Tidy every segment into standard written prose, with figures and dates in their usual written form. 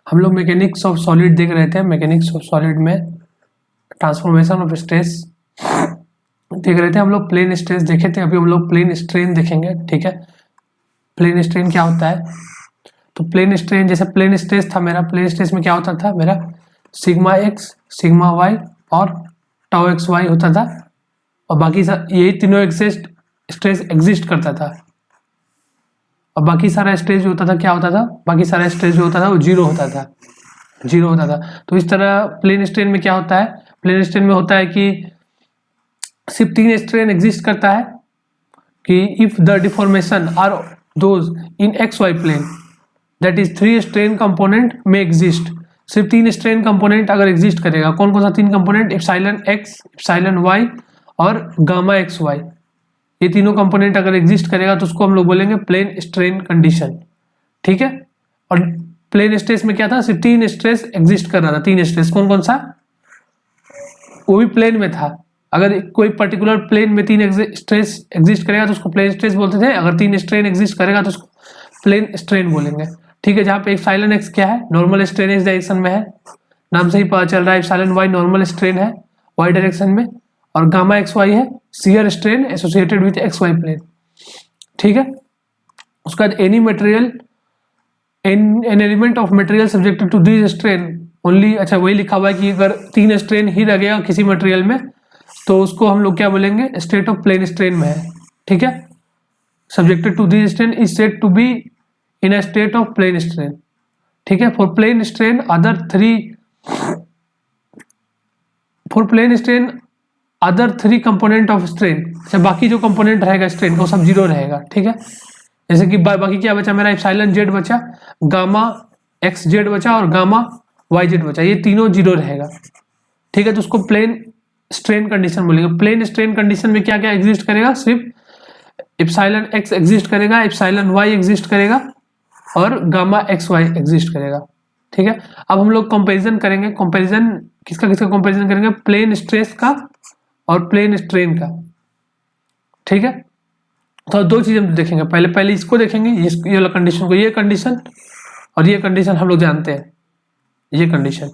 हम लोग mechanics of solid देख रहे थे। मैकेनिक्स ऑफ सॉलिड में ट्रांसफॉर्मेशन ऑफ स्ट्रेस देख रहे थे हम लोग। प्लेन स्ट्रेस देखे थे, अभी हम लोग प्लेन स्ट्रेन देखेंगे। ठीक है, प्लेन स्ट्रेन क्या होता है? तो प्लेन स्ट्रेन, जैसे प्लेन स्ट्रेस था मेरा, प्लेन स्ट्रेस में क्या होता था मेरा, सिग्मा एक्स सिग्मा वाई और टाउ एक्स वाई होता था, और बाकी यही तीनों स्ट्रेस एग्जिस्ट करता था। और बाकी सारा स्ट्रेस जो होता था क्या होता था, बाकी सारा स्ट्रेस जो होता था वो जीरो होता था, जीरो होता था। तो इस तरह प्लेन स्ट्रेन में क्या होता है, प्लेन स्ट्रेन में होता है कि सिर्फ तीन स्ट्रेन एग्जिस्ट करता है कि if the deformation are those in X Y plane that is three strain component में एग्जिस्ट। सिर्फ तीन स्ट्रेन कंपोनेंट अगर एग्जिस्ट करेगा, कौन कौन सा तीन component, epsilon X epsilon Y और गामा एक्स वाई, ये तीनों कंपोनेंट अगर एग्जिस्ट करेगा तो उसको हम लोग बोलेंगे प्लेन स्ट्रेन कंडीशन। ठीक है, और प्लेन स्ट्रेस में क्या था, सिर्फ तीन स्ट्रेस एग्जिस्ट कर रहा था। तीन स्ट्रेस कौन कौन सा, वो भी प्लेन में था। अगर कोई पर्टिकुलर प्लेन में तीन स्ट्रेस एग्जिस्ट करेगा तो उसको प्लेन स्ट्रेस बोलते थे, अगर तीन स्ट्रेन एग्जिस्ट करेगा तो उसको प्लेन स्ट्रेन बोलेंगे। ठीक है, जहाँ पे एप्सिलॉन एक्स क्या है, नॉर्मल स्ट्रेन एक्स डायरेक्शन में है, नाम से ही पता चल रहा है। एप्सिलॉन वाई नॉर्मल स्ट्रेन है वाई डायरेक्शन में, और गामा एक्स वाई है shear strain associated with X Y plane. ठीक है, उसके बाद any material an element of material subjected to this strain only, अच्छा वही लिखा हुआ है कि अगर तीन स्ट्रेन ही लगेगा किसी मटेरियल में तो उसको हम लोग क्या बोलेंगे, स्टेट ऑफ प्लेन स्ट्रेन में है। ठीक है, subjected to this strain is said to be in a state of plane strain. ठीक है, for plane strain other three component of strain, अच्छा बाकी जो कंपोनेंट रहेगा स्ट्रेन का वो सब जीरो रहेगा। ठीक है, जैसे कि बाकी क्या बचा मेरा, एप्सिलॉन जेड बचा, गामा एक्स जेड बचा और गामा वाई जेड बचा, ये तीनों जीरो रहेगा। ठीक है, तो उसको प्लेन स्ट्रेन कंडीशन बोलेंगे। प्लेन स्ट्रेन कंडीशन में क्या क्या एग्जिस्ट करेगा, सिर्फ एप्सिलॉन एक्स एग्जिस्ट करेगा, एप्सिलॉन वाई एग्जिस्ट करेगा और गामा एक्स वाई एग्जिस्ट करेगा। ठीक है, अब हम लोग कंपैरिजन करेंगे। कंपैरिजन किसका किसका कंपैरिजन करेंगे, प्लेन स्ट्रेस का और प्लेन स्ट्रेन का। ठीक है, तो दो चीजें हम देखेंगे, पहले इसको देखेंगे, ये वाला कंडीशन को, ये कंडीशन और ये कंडीशन हम लोग जानते हैं। ये कंडीशन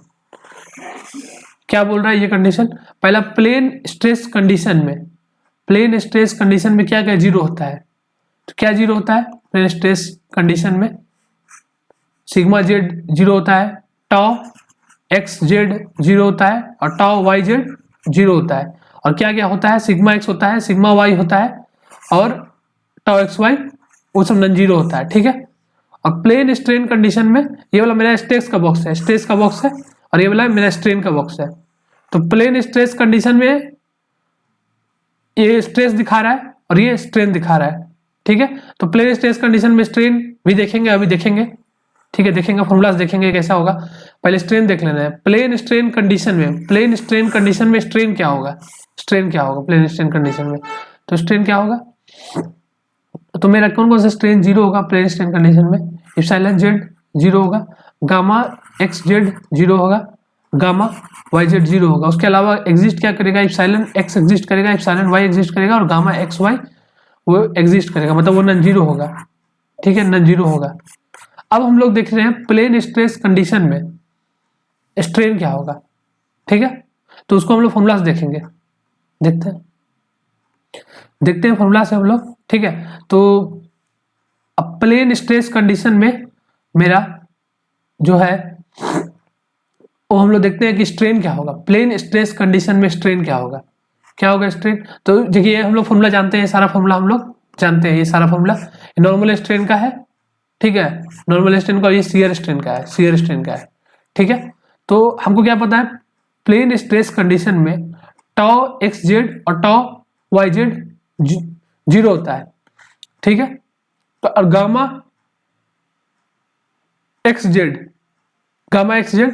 क्या बोल रहा है, ये कंडीशन पहला प्लेन स्ट्रेस कंडीशन में, प्लेन स्ट्रेस कंडीशन में क्या क्या जीरो होता है, तो क्या जीरो होता है प्लेन स्ट्रेस कंडीशन में, सिग्मा जेड जीरो होता है, टाउ एक्स जेड जीरो होता है और टाउ वाई जेड जीरो होता है, और क्या क्या होता है, सिग्मा एक्स होता है, सिग्मा वाई होता है और टाउ एक्स वाई वो सब नॉन जीरो होता है। ठीक है, और प्लेन स्ट्रेन कंडीशन में ये वाला मेरा स्ट्रेस का बॉक्स है, स्ट्रेस का बॉक्स है, और ये वाला मेरा स्ट्रेन का बॉक्स है। तो प्लेन स्ट्रेस कंडीशन में ये स्ट्रेस दिखा रहा है और ये स्ट्रेन दिखा रहा है। ठीक है, तो प्लेन स्ट्रेस कंडीशन में स्ट्रेन भी देखेंगे, अभी देखेंगे। ठीक है, देखेंगे फॉर्मूलाज देखेंगे कैसा होगा, पहले स्ट्रेन देख लेना है। प्लेन स्ट्रेन कंडीशन में, प्लेन स्ट्रेन कंडीशन में स्ट्रेन क्या होगा, स्ट्रेन क्या होगा प्लेन स्ट्रेन कंडीशन में, तो स्ट्रेन क्या होगा, तो मेरा कौन कौन सा स्ट्रेन जीरो होगा प्लेन स्ट्रेन कंडीशन में, एप्सिलॉन जेड जीरो होगा, गामा एक्स जेड जीरो होगा, गामा वाई जेड जीरो होगा। उसके अलावा एग्जिस्ट क्या करेगा, एप्सिलॉन एक्स एग्जिस्ट करेगा, एप्सिलॉन वाई एग्जिस्ट करेगा और गामा एक्स वाई वो एग्जिस्ट करेगा, मतलब वो नॉन जीरो होगा। ठीक है, नॉन जीरो होगा। अब हम लोग देख रहे हैं प्लेन स्ट्रेस कंडीशन में स्ट्रेन क्या होगा। ठीक है, तो उसको हम लोग फॉर्मूला से देखेंगे, देखते हैं फॉर्मूला से हम लोग। ठीक है, तो अब प्लेन स्ट्रेस कंडीशन में मेरा जो है वो हम लोग देखते हैं कि स्ट्रेन क्या होगा, प्लेन स्ट्रेस कंडीशन में स्ट्रेन क्या होगा, क्या होगा स्ट्रेन। तो देखिए हम लोग फॉर्मूला जानते हैं, सारा फॉर्मूला हम लोग जानते हैं, ये सारा फॉर्मूला नॉर्मल स्ट्रेन का है। ठीक है, नॉर्मल स्ट्रेन का, ये शियर स्ट्रेन का है, शियर स्ट्रेन का है। ठीक है, तो हमको क्या पता है, प्लेन स्ट्रेस कंडीशन में टाउ एक्स जेड और टाउ वाई जेड जीरो होता है। ठीक है, तो और गामा एक्स जेड और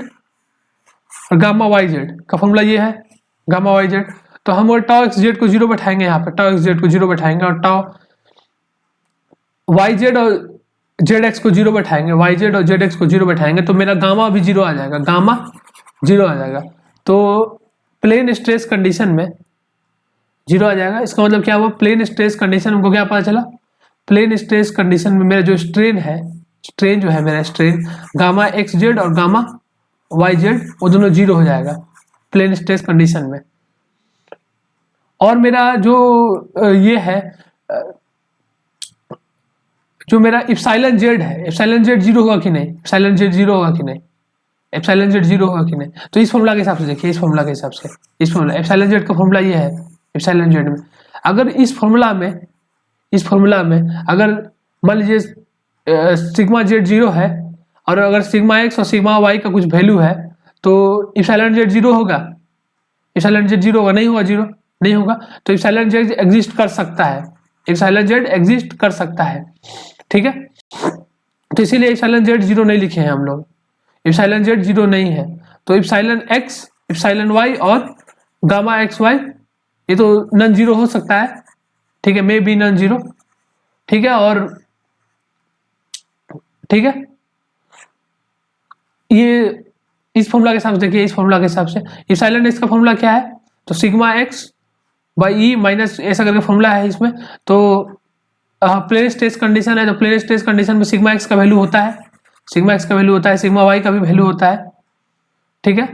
गामा वाई जेड का फॉर्मूला ये है, गामा वाई जेड। तो हम और टाउ एक्स जेड को जीरो बैठाएंगे, यहाँ पे टाउ एक्स जेड को जीरो बैठाएंगे और टाउ वाई जेड और जेड एक्स को जीरो बैठाएंगे, वाई जेड और जेड एक्स को जीरो बैठाएंगे, तो मेरा गामा भी जीरो आ जाएगा, गामा जीरो आ जाएगा। तो प्लेन स्ट्रेस कंडीशन में जीरो आ जाएगा। इसका मतलब क्या हुआ, प्लेन स्ट्रेस कंडीशन हमको क्या पता चला, प्लेन स्ट्रेस कंडीशन में मेरा जो स्ट्रेन है स्ट्रेन जो है मेरा स्ट्रेन गामा एक्स जेड और गामा वाई जेड वो दोनों जीरो हो जाएगा प्लेन स्ट्रेस कंडीशन में। और मेरा जो ये है जो मेरा इप्सिलॉन जेड है, इप्सिलॉन जेड जीरो होगा कि नहीं, इप्सिलॉन जेड जीरो होगा कि नहीं, इप्सिलॉन जेड जीरो होगा कि नहीं। तो इस फॉर्मूला के हिसाब से देखिए, इस फॉर्मूला के हिसाब से, इस फॉर्मूला इप्सिलॉन जेड का फॉर्मूला ये है इप्सिलॉन जेड में। अगर इस फॉर्मूला में अगर मान लीजिए सिग्मा जेड जीरो है और अगर सिग्मा एक्स और सिग्मा वाई का कुछ वैल्यू है तो इप्सिलॉन जेड जीरो होगा, इप्सिलॉन जेड जीरो होगा, नहीं होगा, जीरो नहीं होगा। तो इप्सिलॉन जेड एग्जिस्ट कर सकता है, इप्सिलॉन जेड एग्जिस्ट कर सकता है, ठीक है। तो इसीलिए इप्सिलॉन जेड जीरो नहीं लिखे हैं हम लोग, इप्सिलॉन जेड जीरो नहीं है। तो इप्सिलॉन एक्स, इप्सिलॉन वाई और गामा एक्स वाई ये तो नॉन जीरो हो सकता है, ठीक है, मे बी नॉन जीरो, ठीक है। और ठीक है, ये इस फॉर्मूला के हिसाब से देखिए, इस फॉर्मूला के हिसाब से इप्सिलॉन एक्स का फॉर्मूला क्या है, तो sigma x by E minus ऐसा करके फॉर्मूला है इसमें। तो प्लेन स्ट्रेस कंडीशन है, तो प्लेन स्ट्रेस कंडीशन में सिग्मा एक्स का वैल्यू होता है, सिग्मा एक्स का वैल्यू होता है, सिग्मा वाई का भी वैल्यू होता है, ठीक है।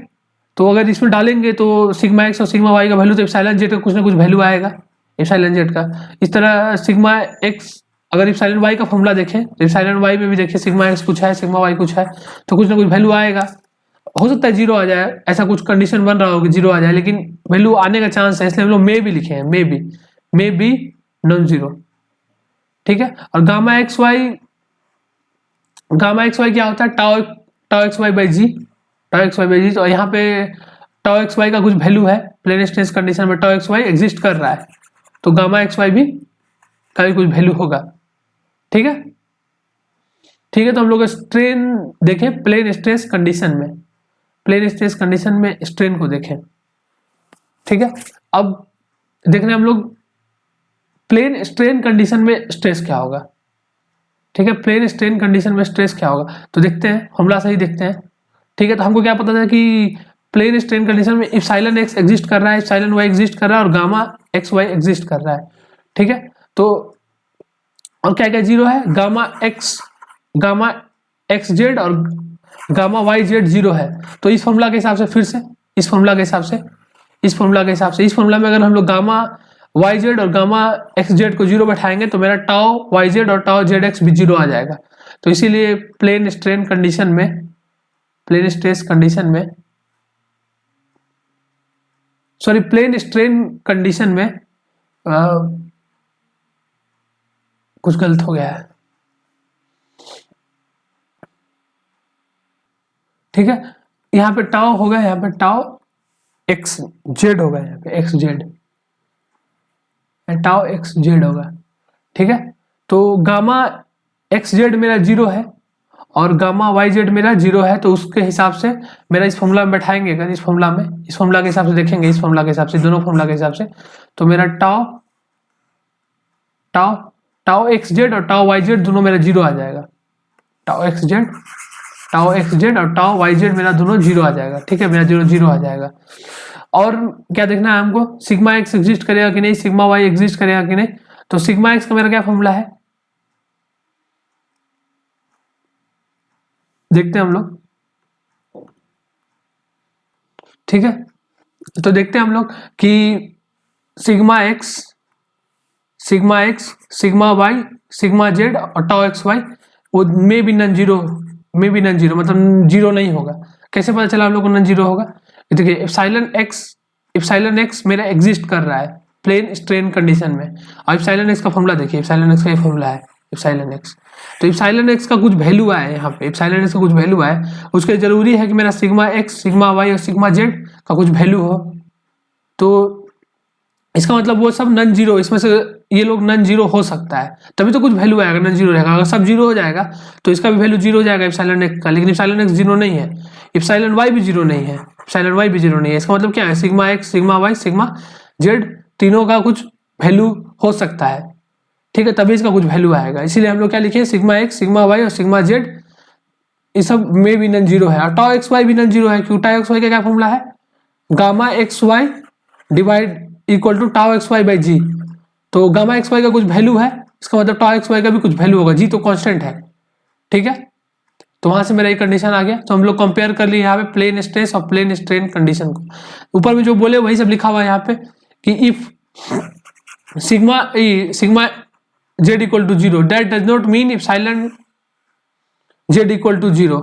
तो अगर इसमें डालेंगे तो सिग्मा एक्स और सिग्मा वाई का वैल्यू तो इप्सिलॉन जेड का कुछ ना कुछ वैल्यू आएगा, इप्सिलॉन जेड का। इस तरह सिग्मा एक्स अगर इप्सिलॉन वाई का फॉर्मूला देखें तो इप्सिलॉन वाई में भी देखिए सिग्मा एक्स कुछ है, सिग्मा वाई कुछ है, तो कुछ ना कुछ वैल्यू आएगा। हो सकता है जीरो आ जाए, ऐसा कुछ कंडीशन बन रहा हो कि जीरो आ जाए, लेकिन वैल्यू आने का चांस है, इसलिए हम लोग मे भी लिखे हैं, मे बी नॉन जीरो, ठीक है। और गामा एक्स वाई क्या होता है, tau x Y by G, tau x Y by G. तो यहाँ पे टाउ एक्स वाई का कुछ वैल्यू है, प्लेन स्ट्रेस कंडीशन में टाउ एक्स वाई एग्जिस्ट कर रहा है, तो गामा एक्स वाई भी का भी कुछ वैल्यू होगा, ठीक है, ठीक है। तो हम लोग स्ट्रेन देखें प्लेन स्ट्रेस कंडीशन में, प्लेन स्ट्रेस कंडीशन में स्ट्रेन को देखें, ठीक है। अब देखने हम लोग प्लेन स्ट्रेन कंडीशन में स्ट्रेस क्या होगा, ठीक है, प्लेन स्ट्रेन कंडीशन में स्ट्रेस क्या होगा। तो देखते हैं, फॉर्मूला से ही देखते हैं, ठीक है। तो हमको क्या पता था कि प्लेन स्ट्रेन कंडीशन में इप्सिलॉन एक्स एग्जिस्ट कर रहा है, इप्सिलॉन वाई एग्जिस्ट कर रहा है और गामा एक्स वाई एग्जिस्ट कर रहा है, ठीक है। तो और क्या क्या जीरो है, गामा एक्स जेड और गामा वाई जेड जीरो है। तो इस फॉर्मूला के हिसाब से फिर से इस फॉर्मूला में अगर हम लोग गामा वाई जेड और गामा एक्स जेड को जीरो बैठाएंगे तो मेरा टाउ वाई जेड और टाउ जेड एक्स भी जीरो आ जाएगा। तो इसीलिए प्लेन स्ट्रेस कंडीशन में कुछ गलत हो गया है, ठीक है। यहाँ पे टाउ होगा, यहाँ पे टाउ एक्स जेड होगा, यहाँ पे x Z, tau x Z होगा, ठीक है। तो गामा एक्स जेड मेरा जीरो है और गामा वाई जेड मेरा जीरो है, तो उसके हिसाब से मेरा इस फॉर्मूला में बैठाएंगे, अगर इस फॉर्मूला के हिसाब से देखेंगे, इस फॉर्मूला के हिसाब से, दोनों फॉर्मूला के हिसाब से, तो मेरा टाउ एक्स जेड और टाउ वाई जेड दोनों मेरा जीरो आ जाएगा, टाउ एक्स जेड और टाउ वाई जेड मेरा दोनों जीरो आ जाएगा, ठीक है, मेरा जीरो आ जाएगा। और क्या देखना है हमको, सिग्मा एक्स एग्जिस्ट करेगा कि नहीं, सिग्मा वाई एग्जिस्ट करेगा कि नहीं। तो सिग्मा एक्स का मेरा क्या फॉर्मूला है, देखते हैं हम लोग, ठीक है। तो देखते हैं हम लोग कि sigma x, sigma Y, sigma Z और टाउ एक्स वाई वो मे बी नॉन जीरो, मतलब जीरो नहीं होगा। कैसे पता चला हम लोग को नॉन जीरो होगा, देखिए इप्सिलॉन एक्स मेरा एग्जिस्ट कर रहा है प्लेन स्ट्रेन कंडीशन में, और इप्सिलॉन एक्स का फॉर्मूला देखिए, इप्सिलॉन एक्स का ये फॉर्मूला है इप्सिलॉन एक्स। तो इप्सिलॉन एक्स का कुछ वैल्यू आया है, यहाँ पे इप्सिलॉन एक्स का कुछ वैल्यू आया, उसके जरूरी है कि मेरा सिग्मा एक्स, सिग्मा वाई और सिग्मा जेड का कुछ वैल्यू हो। तो इसका मतलब वो सब नॉन जीरो, इसमें से ये लोग नॉन जीरो हो सकता है, तभी तो कुछ वैल्यू आएगा, नॉन जीरो रहेगा। अगर सब जीरो हो जाएगा तो इसका भी वैल्यू जीरो हो जाएगा इप्सिलॉन एक्स का, लेकिन इप्सिलॉन एक्स जीरो नहीं है, इप्सिलॉन वाई भी जीरो नहीं है, इसका मतलब क्या है, sigma x, sigma Y, sigma Z तीनों का कुछ वैल्यू हो सकता है, ठीक है, तभी इसका कुछ वैल्यू आएगा। इसीलिए हम लोग क्या लिखे, सिग्मा एक्स, सिग्मा वाई और सिग्मा जेड ये सब में भी नॉन जीरो है, और टाउ एक्स वाई भी नॉन जीरो है, क्योंकि टाउ एक्स वाई का क्या फॉर्मूला है, gamma x y divide equal to tau x Y by G. तो गामा एक्स वाई का कुछ वैल्यू है, इसका मतलब टाउ एक्स वाई का भी कुछ वैल्यू होगा, जी तो कांस्टेंट है, ठीक है, तो वहां से मेरा ये कंडीशन आ गया। तो हम लोग कंपेयर कर लिए यहाँ पे प्लेन स्ट्रेस और प्लेन स्ट्रेन कंडीशन को। ऊपर में जो बोले वही सब लिखा हुआ है यहाँ पे कि if sigma Z equal to zero that does not mean if silent Z equal to zero.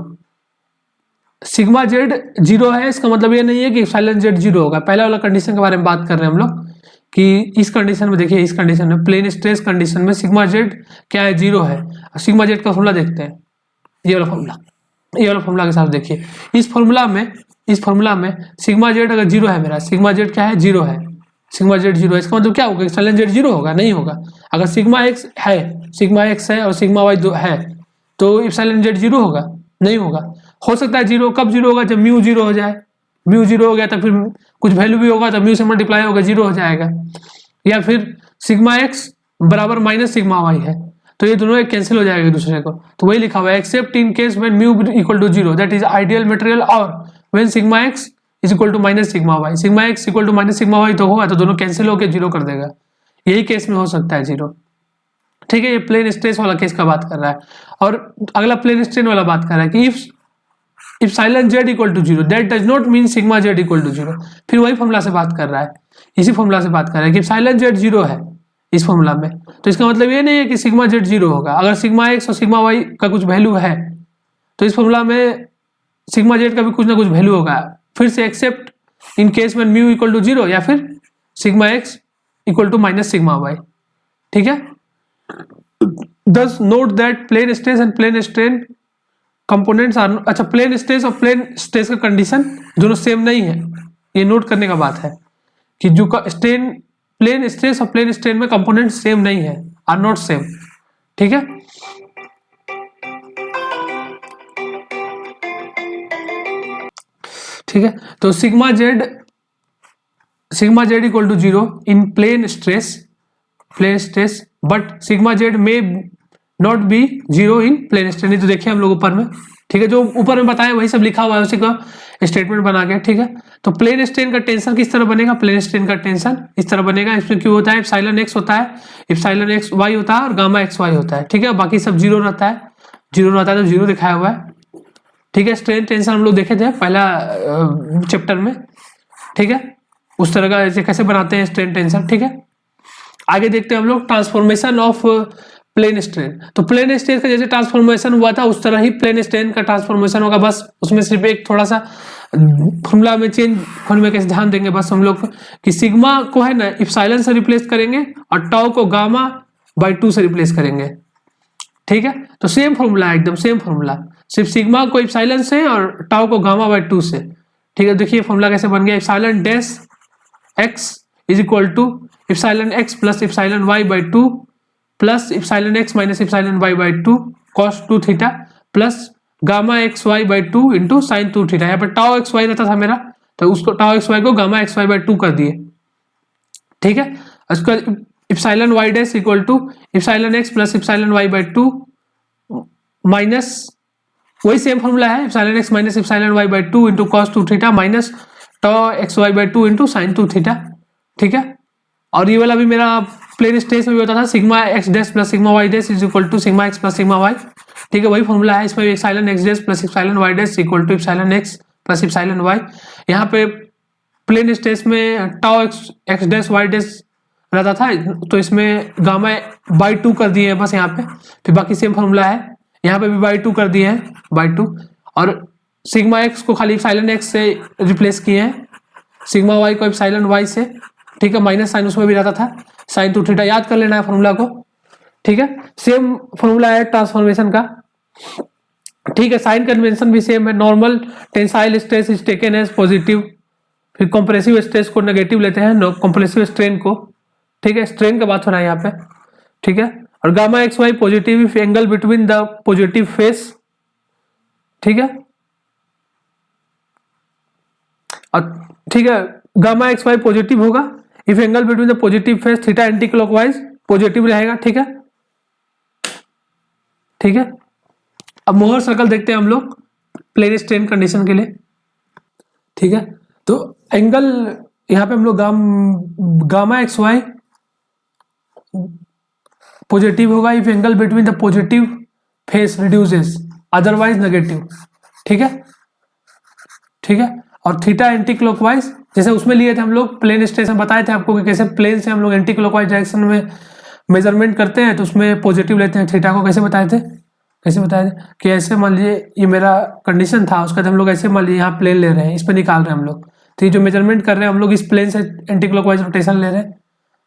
Sigma Z zero है इसका मतलब ये नहीं है कि साइलेंट जेड जीरो होगा। पहला वाला कंडीशन के बारे में बात कर रहे हैं हम लोग कि इस कंडीशन में देखिए, इस कंडीशन में प्लेन स्ट्रेस कंडीशन में सिग्मा जेड क्या है, जीरो है। सिग्मा जेड का फॉर्मूला देखते हैं, ये वाला फॉर्मूला के साथ देखिए। इस फॉर्मूला में सिग्मा जेड अगर जीरो है, मेरा सिग्मा जेड क्या है, जीरो है। सिग्मा जेड जीरो है इसका मतलब क्या होगा, साइलेंट जेड जीरो होगा, नहीं होगा। अगर सिग्मा एक्स है और सिग्मा वाई है तो इप्सिलॉन जेड जीरो होगा, नहीं होगा। हो सकता है जीरो, कब जीरो होगा, जब म्यू जीरो हो जाए। म्यू जीरो हो गया तो फिर कुछ वैल्यू भी होगा तो म्यू से मल्टीप्लाई होगा, जीरो हो जाएगा। या फिर सिग्मा एक्स बराबर माइनस सिग्मा वाई है तो ये दोनों कैंसिल हो जाएगा एक दूसरे को। तो वही लिखा हुआ है, except in case when mu equal to zero that is ideal material और when sigma x is equal to minus sigma Y. Sigma x equal to minus sigma y तो होगा तो दोनों कैंसिल होकर जीरो कर देगा। यही केस में हो सकता है जीरो, ठीक है। ये प्लेन स्ट्रेस वाला केस का बात कर रहा है। और अगला प्लेन स्ट्रेन वाला बात कर रहा है कि if silent Z equal to zero that does not mean sigma Z equal to zero. फिर वही फॉर्मूला से बात कर रहा है, इसी फॉर्मूला से बात कर रहा है कि साइलेंट जेड जीरो है इस फॉर्मूला में, तो इसका मतलब ये नहीं है कि सिग्मा जेड जीरो होगा। अगर सिग्मा एक्स और सिग्मा वाई का कुछ वैल्यू है तो इस फॉर्मूला में सिग्मा जेड का भी कुछ ना कुछ वैल्यू होगा। फिर से एक्सेप्ट इन केस में म्यू इक्वल टू जीरो या फिर sigma x equal to minus sigma Y, ठीक है। Thus note that plane stress and plane strain components are अच्छा प्लेन स्ट्रेस और प्लेन स्ट्रेस का कंडीशन दोनों सेम नहीं है, ये नोट करने का बात है कि जो स्ट्रेन प्लेन स्ट्रेस और प्लेन स्ट्रेन में कंपोनेंट सेम नहीं है, आर नॉट सेम, ठीक है। ठीक है, तो sigma Z equal to zero in plane stress but sigma z may not be zero in plane strain. तो देखिए हम लोग ऊपर में, ठीक है, जो ऊपर में बताया वही सब लिखा हुआ है, उसी का स्टेटमेंट बना के, ठीक है। तो प्लेन स्ट्रेन का टेंशन किस तरह बनेगा, प्लेन स्ट्रेन का टेंशन इस तरह बनेगा। इसमें क्यों होता है, इप्सिलॉन एक्स होता है, इप्सिलॉन एक्स वाई होता है और गामा एक्स वाई होता है, ठीक है। बाकी सब जीरो रहता है तो जीरो दिखाया हुआ है, ठीक है। स्ट्रेन टेंशन हम लोग देखे थे पहला चैप्टर में, ठीक है, उस तरह का कैसे बनाते हैं स्ट्रेन टेंशन, ठीक है। आगे देखते हैं हम लोग ट्रांसफॉर्मेशन ऑफ प्लेन स्ट्रेन। तो प्लेन स्ट्रेन का जैसे ट्रांसफॉर्मेशन हुआ था उस तरह ही प्लेन स्ट्रेन का ट्रांसफॉर्मेशन होगा, बस उसमें सिर्फ एक थोड़ा सा फॉर्मूला में चेंज होने में कैसे ध्यान देंगे बस हम लोग कि सिग्मा को है ना इप्सिलॉन से रिप्लेस करेंगे और टाउ को गामा बाई 2 से रिप्लेस करेंगे, ठीक है। तो सेम फॉर्मूला है, एकदम सेम फॉर्मूला, सिर्फ सिग्मा को इप्सिलॉन से और टाउ को गामा बाई 2 से, ठीक है। देखिए फॉर्मूला कैसे बन गया, epsilon dash X is equal to epsilon X plus epsilon Y by 2 plus epsilon X minus epsilon Y by 2 cos 2 theta plus gamma x Y by 2 into sine 2 theta. यहाँ पर tau x Y रहता था मेरा, तो उसको tau x Y को gamma x Y by 2 कर दिए, ठीक है। उसके बाद epsilon Y dash equal to epsilon X plus epsilon Y by 2 minus वही सेम फॉर्मूला है, epsilon X minus epsilon Y by 2 into cos 2 theta minus tau x Y by 2 into sine 2 theta, ठीक है। और ये वाला भी मेरा plane stress में भी होता था, sigma X dash plus sigma Y dash is equal to sigma X plus sigma Y, ठीक है। वही फॉर्मूला है इसमें, epsilon X dash plus epsilon Y dash equal to epsilon X plus epsilon Y. यहाँ पे प्लेन स्ट्रेस में tau X dash Y dash रहता था तो इसमें गामा बाई 2 कर दिए हैं बस यहाँ पे, फिर बाकी सेम फॉर्मूला है, यहाँ पे भी बाई 2 कर दिए हैं बाई 2 और सिग्मा एक्स को खाली इप्सिलॉन एक्स से रिप्लेस किए हैं, सिग्मा वाई को इप्सिलॉन वाई से, ठीक है। माइनस साइन उसमें भी रहता था, साइन 2 थीटा याद कर लेना है फॉर्मूला को, ठीक है। सेम फॉर्मूला है ट्रांसफॉर्मेशन का, ठीक है। साइन कन्वेंशन भी सेम है, normal tensile stress is taken as positive, फिर कंप्रेसिव स्ट्रेस को नेगेटिव लेते हैं, कंप्रेसिव स्ट्रेन को, ठीक है। स्ट्रेन का बात हो रहा है यहाँ पे, ठीक है। और gamma x Y positive if angle between the positive face, ठीक है। और ठीक है, गामा एक्स वाई पॉजिटिव होगा if angle between the positive face theta anti clockwise positive रहेगा, ठीक है, ठीक है। अब मोहर सर्कल देखते हैं हम लोग प्लेन स्ट्रेन कंडीशन के लिए, ठीक है। तो एंगल यहाँ पे हम लोग गामा एक्स वाई पॉजिटिव होगा if angle between the positive face reduces, otherwise negative. ठीक है, ठीक है। और थीटा एंटी क्लॉकवाइज, जैसे उसमें लिए थे हम लोग प्लेन स्टेशन, बताए थे आपको कि कैसे प्लेन से हम लोग एंटी क्लॉकवाइज डायरेक्शन में मेजरमेंट करते हैं, तो उसमें पॉजिटिव लेते हैं थीटा को। कैसे बताए थे, कैसे बताया थे कि ऐसे मान लीजिए ये मेरा कंडीशन था, उसका हम लोग ऐसे मान लीजिए यहाँ प्लेन ले रहे हैं, इस पर निकाल रहे हैं हम लोग, तो ये जो मेजरमेंट कर रहे हैं हम लोग इस प्लेन से एंटी क्लॉकवाइज रोटेशन ले रहे हैं,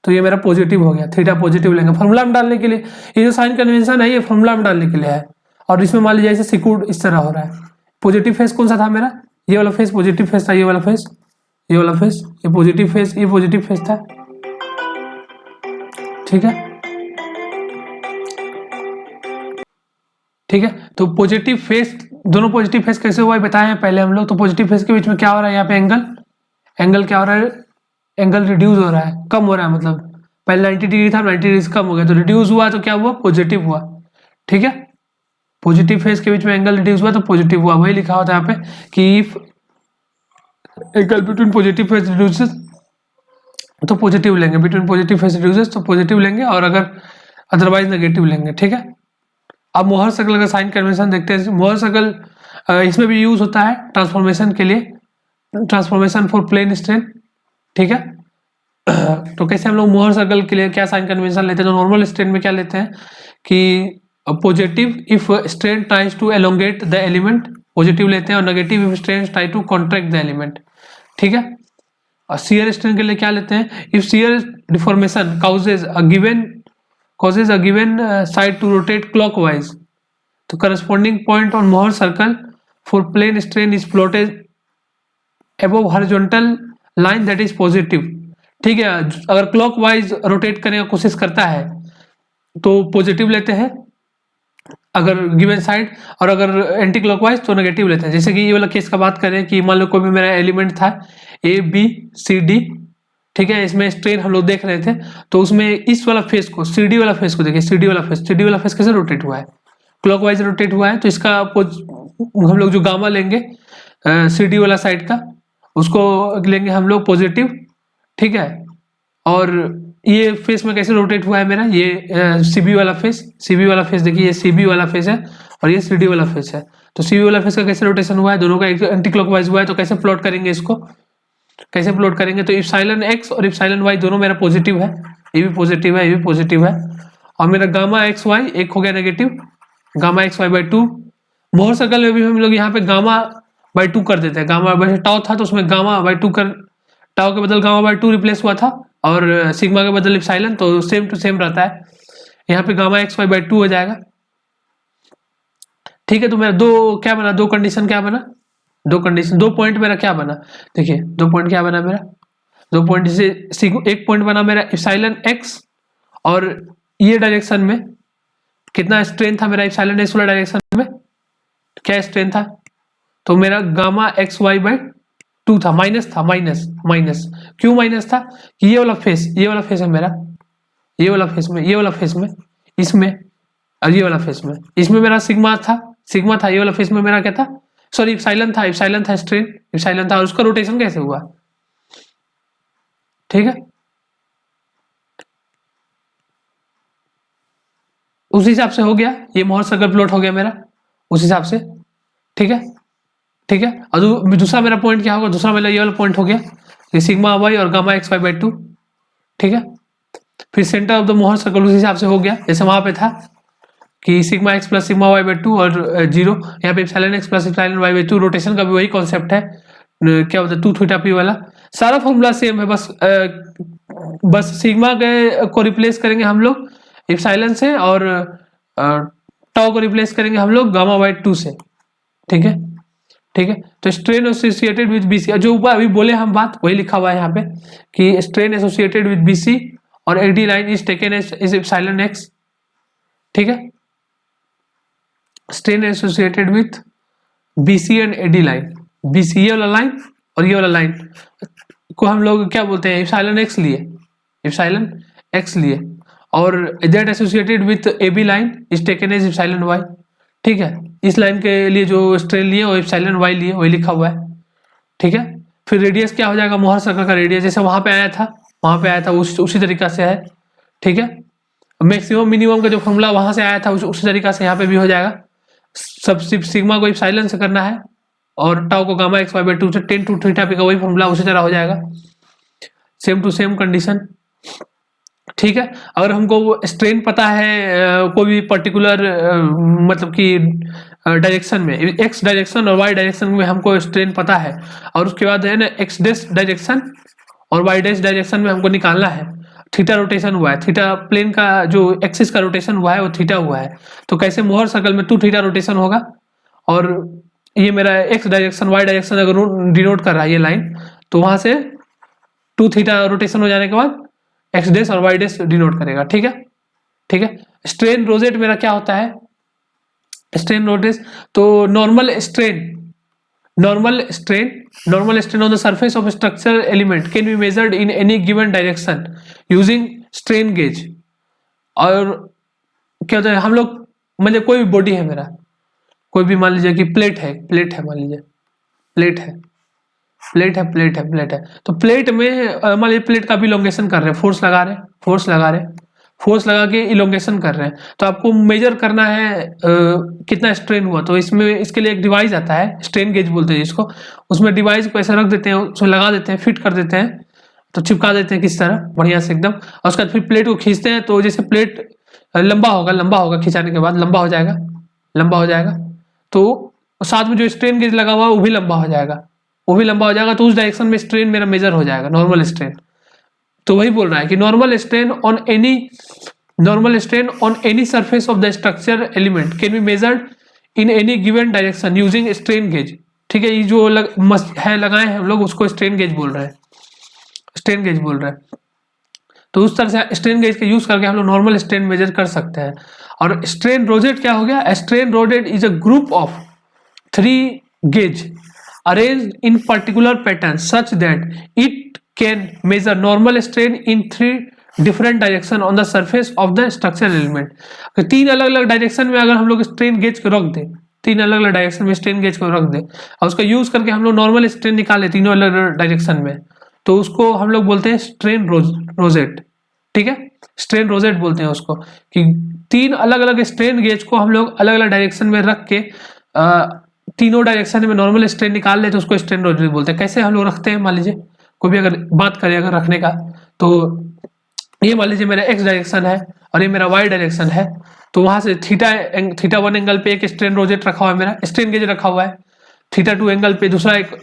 तो ये मेरा पॉजिटिव हो गया, थीटा पॉजिटिव लेंगे फॉर्मूला में डालने के लिए। ये जो साइन कन्वेंशन है ये फॉर्मूला में डालने के लिए है। और इसमें मान लीजिए ऐसे सिक्यूड इस तरह हो रहा है। पॉजिटिव फेस कौन सा था मेरा, ये वाला फेस पॉजिटिव फेस था, ये वाला फेस, ये वाला फेस, ये पॉजिटिव फेस, ये पॉजिटिव फेस था। ठीक है, ठीक है। तो पॉजिटिव फेस, दोनों पॉजिटिव फेस कैसे हुआ है बताए हैं पहले हम लोग। तो पॉजिटिव फेस के बीच में क्या हो रहा है, यहाँ पे एंगल क्या हो रहा है, एंगल रिड्यूस हो रहा है, कम हो रहा है, मतलब पहले 90 डिग्री था 90 डिग्री से कम हो गया, तो रिड्यूस हुआ, तो क्या हुआ, पॉजिटिव हुआ। ठीक है, पॉजिटिव फेस के बीच में एंगल रिड्यूस हुआ तो पॉजिटिव हुआ, वही लिखा होता है यहाँ पे कि if angle between positive face reduces तो पॉजिटिव लेंगे, बिटवीन पॉजिटिव फेस रिड्यूसेस तो पॉजिटिव लेंगे, और अगर अदरवाइज नेगेटिव लेंगे। ठीक है, अब मोहर सर्कल का साइन कन्वेंशन देखते हैं। मोहर सर्कल इसमें भी यूज होता है ट्रांसफॉर्मेशन के लिए, ट्रांसफॉर्मेशन फॉर प्लेन स्ट्रेन। ठीक है, तो कैसे हम लोग मोहर सर्कल के लिए क्या साइन कन्वेंशन लेते हैं, तो नॉर्मल स्ट्रेन में क्या लेते हैं कि positive if strain tries to elongate the element, positive लेते हैं, और negative if strain try to contract the element. ठीक है, और शियर स्ट्रेन के लिए क्या लेते हैं, if shear deformation causes a given side to rotate clockwise, तो corresponding point on Mohr circle for plane strain is plotted above horizontal line that is positive। ठीक है, अगर क्लॉकवाइज रोटेट करने की कोशिश करता है तो पॉजिटिव लेते हैं अगर गिवन साइड, और अगर एंटी क्लॉकवाइज तो नेगेटिव लेते हैं। जैसे कि ये वाला केस का बात करें कि मान लो कोई भी मेरा एलिमेंट था ए बी सी डी, ठीक है, इसमें स्ट्रेन हम लोग देख रहे थे, तो उसमें इस वाला फेस को, सीडी वाला फेस को देखिए, सीडी वाला फेस कैसे रोटेट हुआ है, क्लॉकवाइज रोटेट हुआ है, तो इसका हम लोग जो गामा लेंगे सीडी वाला साइड का, उसको लेंगे हम लोग पॉजिटिव। ठीक है, और ये फेस में कैसे रोटेट हुआ है मेरा, ये सीबी वाला फेस देखिए, ये सीबी वाला फेस है और ये सीडी वाला फेस है, तो सीबी वाला फेस का कैसे रोटेशन हुआ है, दोनों का एंटी क्लॉकवाइज हुआ है, तो कैसे प्लॉट करेंगे इसको, कैसे प्लॉट करेंगे, तो इप्सिलॉन एक्स और इप्सिलॉन वाई दोनों मेरा पॉजिटिव है, ये भी पॉजिटिव है, ये भी पॉजिटिव है, और मेरा गामा एक्स वाई एक हो गया negative, gamma x Y by 2। Mohr circle में भी हम लोग यहाँ पे गामा बाई 2 कर देते हैं, गामा बाई टाउ था तो उसमें गामा बाई 2 कर, टाउ के बदल गामा बाई 2 रिप्लेस हुआ था, और सिग्मा के बदल इप्सिलॉन, तो सेम टू सेम रहता है, यहाँ पे गामा एक्स वाई बाई 2 हो जाएगा। ठीक है, तो मेरा दो क्या बना, दो कंडीशन क्या बना, दो कंडीशन, दो पॉइंट मेरा क्या बना, देखिए दो पॉइंट क्या बना मेरा, दो पॉइंट से एक पॉइंट बना मेरा इप्सिलॉन एक्स, और ये डायरेक्शन में कितना स्ट्रेन था मेरा इप्सिलॉन एक्स वाला डायरेक्शन में, क्या स्ट्रेन था, तो मेरा गामा एक्स वाई बाई 2 था, माइनस था, माइनस क्यों माइनस था कि ये वाला फेस है मेरा, ये वाला फेस में इसमें, और ये वाला फेस में, इसमें मेरा सिग्मा था, ये वाला फेस में मेरा क्या था, सॉरी इप्सिलॉन था स्ट्रेन, इप्सिलॉन था, और उसका रोटेशन कैसे हुआ। ठीक है, उस हिसाब से हो गया, ये मोहर सर्कल प्लॉट हो गया मेरा उस हिसाब से। ठीक है, ठीक है, और दूसरा मेरा पॉइंट क्या होगा, दूसरा मेरा ये वाला पॉइंट हो गया, ये सिग्मा वाई और गामा एक्स वाई बाई 2। ठीक है, फिर centre of the Mohr circle उस हिसाब से हो गया, जैसे वहां पे था कि sigma X plus sigma Y by 2 और 0, यहाँ पे epsilon X plus epsilon Y by 2, rotation का भी वही कॉन्सेप्ट है, क्या होता है 2 थीटा पी वाला, सारा फॉर्मूला सेम है, बस सिग्मा को रिप्लेस करेंगे हम लोग इप्सिलॉन से, और टाउ को रिप्लेस करेंगे हम लोग गामा बाई 2 से। ठीक है, ठीक है, तो स्ट्रेन एसोसिएटेड विद बीसी, जो ऊपर अभी बोले हम बात वही लिखा हुआ है यहाँ पे कि स्ट्रेन एसोसिएटेड विद बीसी और AD line is taken as epsilon X. ठीक है, strain associated with BC and AD line, BC ये वाला लाइन और ये वाला लाइन को हम लोग क्या बोलते हैं, इप्सिलॉन एक्स लिए, और that associated with AB line is taken as epsilon Y. ठीक है, इस लाइन के लिए जो स्ट्रेन लिए वो इप्सिलॉन वाई लिए, वही लिखा हुआ है। ठीक है, फिर रेडियस क्या हो जाएगा, मोहर सर्कल का रेडियस जैसे वहां पे आया था उसी तरीका से है। ठीक है, मैक्सिमम मिनिमम का जो फॉर्मूला वहां से आया था उसी तरीका से यहाँ पे भी हो जाएगा। सब सिर्फ सिग्मा को इप्सिलॉन से करना है और टाउ को गामा एक्स वाई बाई 2 से 10 टू थीटा पे का वही फॉर्मूला उसी तरह हो जाएगा, सेम टू सेम कंडीशन। ठीक है, अगर हमको स्ट्रेन पता है कोई भी पर्टिकुलर मतलब कि डायरेक्शन में, एक्स डायरेक्शन और वाई डायरेक्शन में हमको स्ट्रेन पता है, और उसके बाद है ना एक्स डैश डायरेक्शन और वाई डैश डायरेक्शन में हमको निकालना है, थीटा रोटेशन हुआ है, थीटा प्लेन का जो एक्सिस का रोटेशन हुआ है वो थीटा हुआ है, तो कैसे मोहर सर्कल में 2 थीटा रोटेशन होगा, और ये मेरा एक्स डायरेक्शन वाई डायरेक्शन अगर डिनोट कर रहा है ये लाइन, तो वहां से 2 थीटा रोटेशन हो जाने के बाद एक्स डैश और वाई डैश डिनोट करेगा। ठीक है, ठीक है। स्ट्रेन रोजेट मेरा क्या होता है, स्ट्रेन रोजेट, तो normal strain on the surface of a structural element can be measured in any given direction using strain gauge। और क्या होता है, हम लोग मतलब कोई भी बॉडी है मेरा, कोई भी मान लीजिए कि प्लेट है मान लीजिए प्लेट है, तो प्लेट में मान लीजिए प्लेट का भी इलोंगेशन कर रहे हैं, फोर्स लगा के इलोंगेशन कर रहे हैं, तो आपको मेजर करना है कितना स्ट्रेन हुआ, तो इसमें इसके लिए एक डिवाइस आता है, स्ट्रेन गेज बोलते हैं जिसको, उसमें डिवाइस को ऐसे रख देते हैं, उसमें लगा देते हैं, फिट कर देते हैं, तो चिपका देते हैं किस तरह बढ़िया से एकदम, और उसके बाद फिर प्लेट को खींचते हैं, तो जैसे प्लेट लंबा होगा खिंचाने के बाद लंबा हो जाएगा, तो साथ में जो स्ट्रेन गेज लगा हुआ है वो भी लंबा हो जाएगा, तो उस डायरेक्शन में स्ट्रेन मेरा मेजर हो जाएगा, नॉर्मल स्ट्रेन। तो वही बोल रहा है कि normal strain on any surface of the structure element can be measured in any given direction using strain gauge. ठीक है, ये जो लगाए हैं हम लोग उसको स्ट्रेन गेज बोल रहे हैं, तो उस तरह से स्ट्रेन गेज का यूज करके हम लोग नॉर्मल स्ट्रेन मेजर कर सकते हैं। और स्ट्रेन रोजेट क्या हो गया, strain rosette is a group of 3 gauge arranged in particular pattern such that it can measure normal strain in 3 different direction on the surface of the structural element। 3 अलग अलग direction में अगर हम लोग strain gauge को रख दें, 3 अलग अलग डायरेक्शन में स्ट्रेन गेज को रख दें और उसका यूज करके हम लोग नॉर्मल स्ट्रेन निकाले तीनों अलग अलग डायरेक्शन में, तो उसको हम लोग बोलते हैं स्ट्रेन रोजेट। ठीक है, स्ट्रेन रोजेट बोलते हैं उसको, कि 3 अलग अलग स्ट्रेन गेज को हम लोग अलग अलग डायरेक्शन में रख के तीनों डायरेक्शन में नॉर्मल स्ट्रेन निकाल ले तो उसको स्ट्रेन रोजेट बोलते हैं। कैसे हम लोग रखते हैं, मान लीजिए कोई भी अगर बात करें अगर रखने का, तो ये मान लीजिए मेरा एक्स डायरेक्शन है और ये मेरा वाई डायरेक्शन है, तो वहां से थीटा 1 एंगल पे एक स्ट्रेन रोजेट रखा हुआ है, मेरा स्ट्रेन गेज रखा हुआ है, थीटा 2 एंगल पे दूसरा एक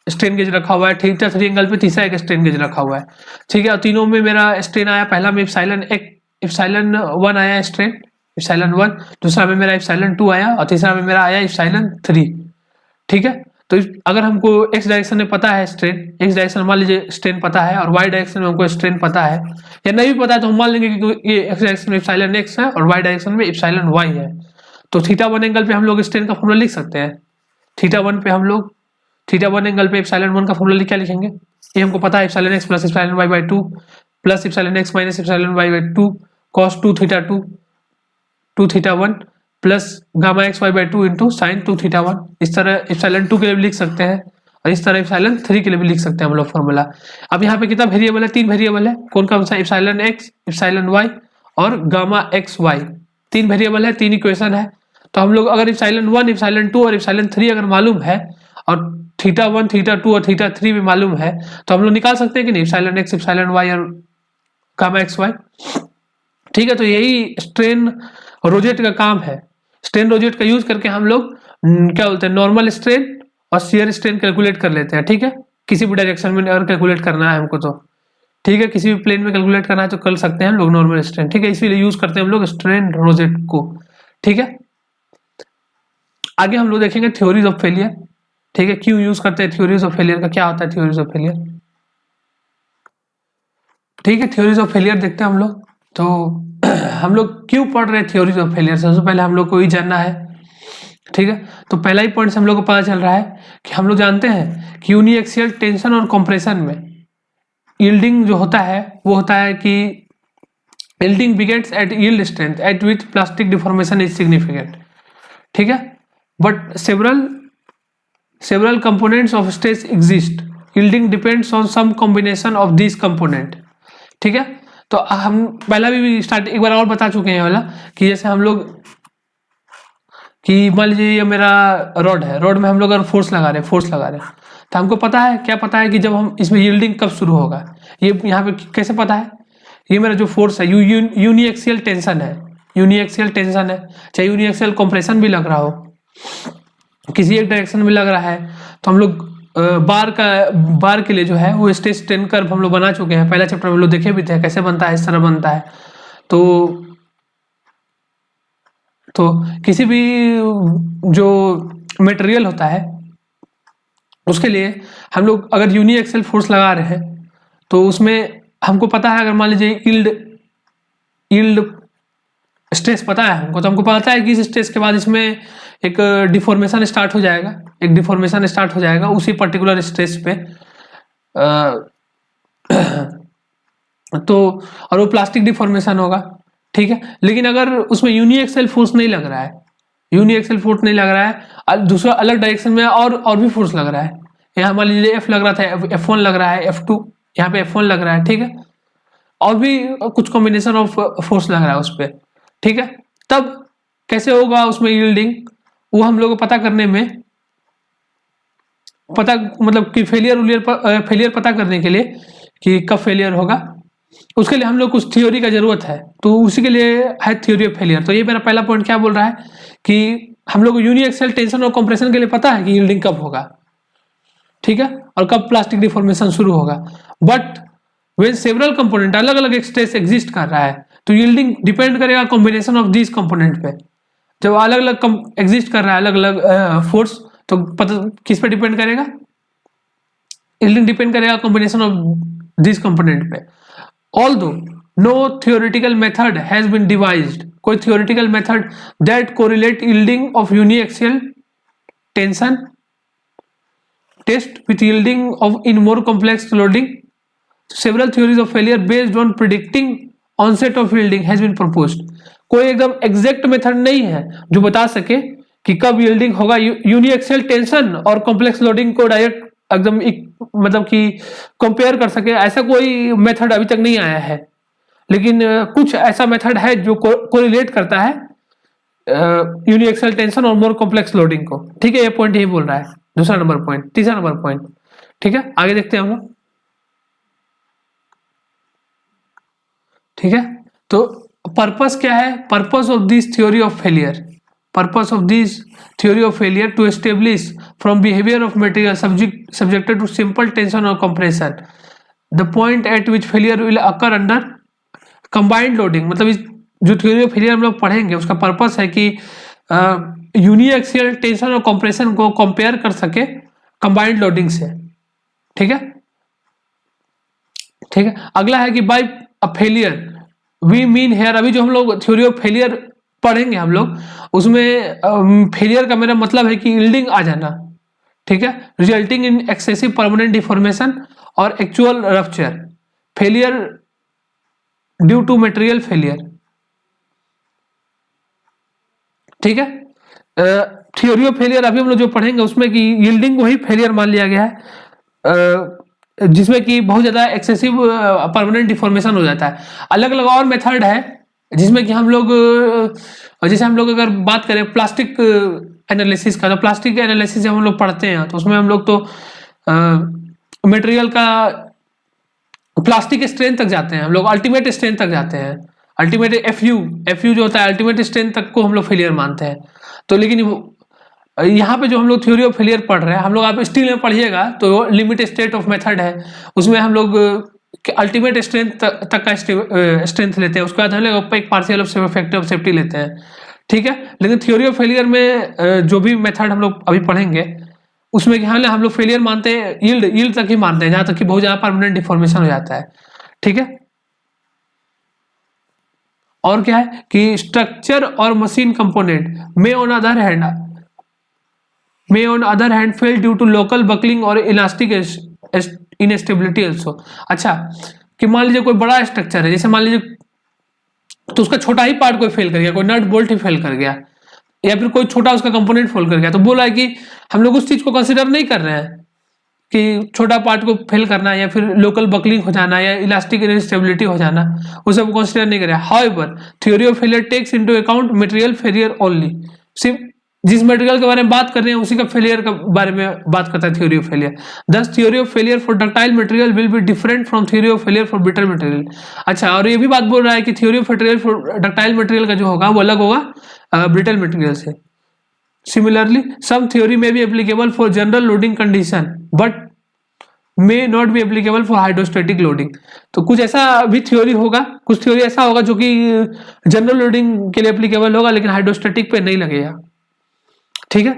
स्ट्रेन गेज रखा हुआ है, थीटा 3 एंगल पे तीसरा एक स्ट्रेन गेज रखा हुआ है। ठीक है, और तीनों में मेरा स्ट्रेन आया, पहला में इप्सिलॉन 1 आया स्ट्रेन, इप्सिलॉन 1, दूसरा में मेरा इप्सिलॉन 2 आया और तीसरा में मेरा आया इप्सिलॉन 3। ठीक है, तो अगर हमको एक्स डायरेक्शन में पता है स्ट्रेन, एक्स डायरेक्शन मान लीजिए स्ट्रेन पता है और वाई डायरेक्शन में हमको स्ट्रेन पता है, या नहीं भी पता है तो हम मान लेंगे कि ये एक्स डायरेक्शन में इप्सिलॉन x है और वाई डायरेक्शन में इप्सिलॉन y है, तो थीटा 1 एंगल पे हम लोग स्ट्रेन का फॉर्मूला लिख सकते हैं। थीटा 1 पे हम लोग थीटा 1 एंगल पे इप्सिलॉन 1 का फॉर्मूला क्या लिखेंगे, ये हमको पता है epsilon x plus epsilon y by 2 plus epsilon x minus epsilon y by 2 cos 2 theta 2 theta 1 plus gamma x Y by 2 into sine 2 theta 1। इस तरह इप्सिलॉन 2 के लिए भी लिख सकते हैं और इस तरह इप्सिलॉन 3 के लिए भी लिख सकते हैं हम लोग फॉर्मूला। अब यहाँ पे कितना वेरिएबल है, 3 वेरिएबल है, कौन सा, इप्सिलॉन x, इप्सिलॉन y और गामा एक्स वाई, 3 वेरिएबल है, 3 इक्वेशन है। तो हम लोग अगर इप्सिलॉन 1, इप्सिलॉन 2 और इप्सिलॉन 3 अगर मालूम है और थीटा 1, थीटा 2 और थीटा 3 भी मालूम है, तो हम लोग निकाल सकते हैं कि नहीं, इप्सिलॉन x, इप्सिलॉन y और गामा एक्स वाई। ठीक है, तो यही स्ट्रेन रोजेट का काम है। स्ट्रेन रोजेट का यूज करके हम लोग क्या बोलते हैं, नॉर्मल स्ट्रेन और शियर स्ट्रेन कैलकुलेट कर लेते हैं। ठीक है, किसी भी डायरेक्शन में अगर कैलकुलेट करना है हमको तो ठीक है, किसी भी प्लेन में कैलकुलेट करना है तो कर सकते हैं हम लोग नॉर्मल स्ट्रेन। ठीक है, इसीलिए यूज करते हैं हम लोग स्ट्रेन रोजेट को। ठीक है, आगे हम लोग देखेंगे थ्योरीज ऑफ फेलियर। ठीक है, क्यों यूज करते हैं थ्योरीज ऑफ फेलियर का, क्या होता है थ्योरीज ऑफ फेलियर। ठीक है, थ्योरीज ऑफ फेलियर देखते हैं हम लोग। तो हम लोग क्यों पढ़ रहे हैं थ्योरीज ऑफ फेलियर, सबसे पहले हम लोग को ही जानना है। ठीक है, तो पहला ही पॉइंट से हम लोग को पता चल रहा है कि हम लोग जानते हैं कि यूनिएक्सियल टेंशन और कंप्रेशन में यील्डिंग जो होता है वो होता है कि yielding begets at yield strength at which plastic deformation is significant. ठीक है, but several components of stress exist, yielding depends on some combination of these component। ठीक है, तो हम पहला भी स्टार्ट एक बार और बता चुके हैं वाला कि जैसे हम लोग कि मान लीजिए ये मेरा रॉड है, रॉड में हम लोग अगर फोर्स लगा रहे हैं तो हमको पता है, क्या पता है कि जब हम इसमें यील्डिंग कब शुरू होगा, ये यहाँ पे कैसे पता है, ये मेरा जो फोर्स है यूनिएक्सियल टेंशन है, चाहे यूनिएक्सियल कंप्रेशन भी लग रहा हो, किसी एक डायरेक्शन में लग रहा है, तो हम लोग बार के लिए जो है वो स्ट्रेस स्ट्रेन कर्व हम लोग बना चुके हैं, पहला चैप्टर में लोग देखे भी थे कैसे बनता है, इस तरह बनता है। तो किसी भी जो मटेरियल होता है उसके लिए हम लोग अगर यूनिएक्सियल फोर्स लगा रहे हैं तो उसमें हमको पता है, अगर मान लीजिए यील्ड स्ट्रेस पता है हमको, तो हमको पता है कि इस स्ट्रेस के बाद इसमें एक डिफॉर्मेशन स्टार्ट हो जाएगा, उसी पर्टिकुलर स्ट्रेस पे तो और वो प्लास्टिक डिफॉर्मेशन होगा, ठीक है। लेकिन अगर उसमें यूनिएक्सियल फोर्स नहीं लग रहा है, दूसरा अलग डायरेक्शन में और भी फोर्स लग रहा है, यहाँ मान लीजिए एफ लग रहा था, F1 लग रहा है, F2 यहाँ पे F1 लग रहा है, ठीक है, और भी कुछ कॉम्बिनेशन ऑफ फोर्स लग रहा है उस पर, ठीक है। तब कैसे होगा उसमें यील्डिंग, वो हम लोग को पता करने में मतलब कि फेलियर पता करने के लिए कि कब फेलियर होगा, उसके लिए हम लोग कुछ थ्योरी का जरूरत है, तो उसी के लिए है थ्योरी ऑफ फेलियर। तो ये मेरा पहला पॉइंट क्या बोल रहा है कि हम लोग को यूनिएक्सियल टेंशन और कंप्रेशन के लिए पता है कि यील्डिंग कब होगा, ठीक है, और कब प्लास्टिक डिफॉर्मेशन शुरू होगा। बट व्हेन सेवरल कंपोनेंट अलग अलग स्ट्रेस एग्जिस्ट कर रहा है तो यील्डिंग डिपेंड करेगा कॉम्बिनेशन ऑफ दिस कंपोनेंट पे। जब अलग अलग एग्जिस्ट कर रहा है अलग अलग फोर्स, तो पता किस पे डिपेंड करेगा, यील्डिंग डिपेंड करेगा कॉम्बिनेशन ऑफ दिस कंपोनेंट पे। Although no theoretical method has been devised, कोई theoretical method that correlate yielding of uniaxial tension test with yielding of in more complex loading, several theories of failure based on predicting onset of yielding has been proposed। कोई एकदम exact method नहीं है जो बता सके कि कब yielding होगा, यूनिएक्सियल टेंशन और कॉम्प्लेक्स लोडिंग को डायरेक्ट एकदम मतलब कि कंपेयर कर सके, ऐसा कोई मेथड अभी तक नहीं आया है। लेकिन कुछ ऐसा मेथड है जो कोरिलेट करता है यूनिएक्सियल टेंशन और मोर कॉम्प्लेक्स लोडिंग को, ठीक है। ये पॉइंट यही बोल रहा है, दूसरा नंबर पॉइंट। तीसरा नंबर पॉइंट, ठीक है, आगे देखते हैं हम लोग, ठीक है। तो पर्पस क्या है, purpose of this theory of failure, purpose of this theory of failure to establish from behavior of material subjected to simple tension or compression the point at which failure will occur under combined loading। मतलब इस जो theory of failure हम लोग पढ़ेंगे उसका purpose है कि uniaxial tension और कंप्रेशन को कंपेयर कर सके कंबाइंड लोडिंग से, ठीक है, ठीक है। अगला है कि by a failure we mean here, अभी जो हम लोग थ्योरी ऑफ फेलियर पढ़ेंगे हम लोग उसमें फेलियर का मेरा मतलब है कि यील्डिंग आ जाना, ठीक है, resulting in excessive permanent deformation और actual rupture, failure due to material failure, ठीक है। थ्योरी ऑफ फेलियर अभी हम लोग जो पढ़ेंगे उसमें कि यील्डिंग को ही फेलियर मान लिया गया है, जिसमें कि बहुत ज्यादा एक्सेसिव परमानेंट डिफॉर्मेशन हो जाता है। अलग अलग और मेथड है जिसमें कि हम लोग, जैसे हम लोग अगर बात करें प्लास्टिक एनालिसिस का, तो प्लास्टिक एनालिसिस जब हम लोग पढ़ते हैं तो उसमें हम लोग तो मटेरियल का प्लास्टिक स्ट्रेंथ तक जाते हैं, हम लोग अल्टीमेट स्ट्रेंथ तक जाते हैं, अल्टीमेट एफयू जो होता है अल्टीमेट स्ट्रेंथ तक को हम लोग फेलियर मानते हैं। तो लेकिन यहाँ पे जो हम लोग थ्योरी ऑफ फेलियर पढ़ रहे हैं, हम लोग आप स्टील में पढ़िएगा तो लिमिट स्टेट ऑफ मेथड है, उसमें हम लोग अल्टीमेट स्ट्रेंथ तक का स्ट्रेंथ लेते हैं, उसके बाद हम लोग एक partial of factor of safety लेते हैं, ठीक है। लेकिन थ्योरी ऑफ फेलियर में जो भी मेथड हम लोग अभी पढ़ेंगे उसमें हम लोग फेलियर मानते हैं यील्ड तक ही मानते हैं, जहां तक कि बहुत ज्यादा परमानेंट डिफॉर्मेशन हो जाता है, ठीक है। और क्या है कि स्ट्रक्चर और मशीन कंपोनेंट में on other hand fail due to local buckling और इलास्टिक इनस्टेबिलिटी ऑल्सो। अच्छा, कि मान लीजिए कोई बड़ा स्ट्रक्चर है, जैसे मान लीजिए तो उसका छोटा ही पार्ट कोई फेल कर गया, कोई नट बोल्ट ही फेल कर गया, या फिर कोई छोटा उसका कंपोनेंट फेल कर गया, तो बोला है कि हम लोग उस चीज को कंसिडर नहीं कर रहे हैं कि छोटा पार्ट को फेल करना या फिर लोकल बकलिंग हो जाना या इलास्टिक इनस्टेबिलिटी हो जाना, उसे वो कंसिडर नहीं करें। However theory of failure takes into account material failure only, सिर्फ जिस मटेरियल के बारे में बात कर रहे हैं उसी का फेलियर के बारे में बात करता है थ्योरी ऑफ फेलियर। दस theory of failure for ductile material will be different from theory of failure for brittle material. अच्छा, और ये भी बात बोल रहा है कि theory of failure for ductile material का जो होगा वो अलग होगा ब्रिटल मटेरियल से। सिमिलरली सम थ्योरी में be applicable for general loading condition but may not be applicable for hydrostatic loading. तो कुछ ऐसा भी थ्योरी होगा, कुछ थ्योरी ऐसा होगा जो कि जनरल लोडिंग के लिए एप्लीकेबल होगा लेकिन हाइड्रोस्टेटिक पे नहीं लगेगा। ठीक है,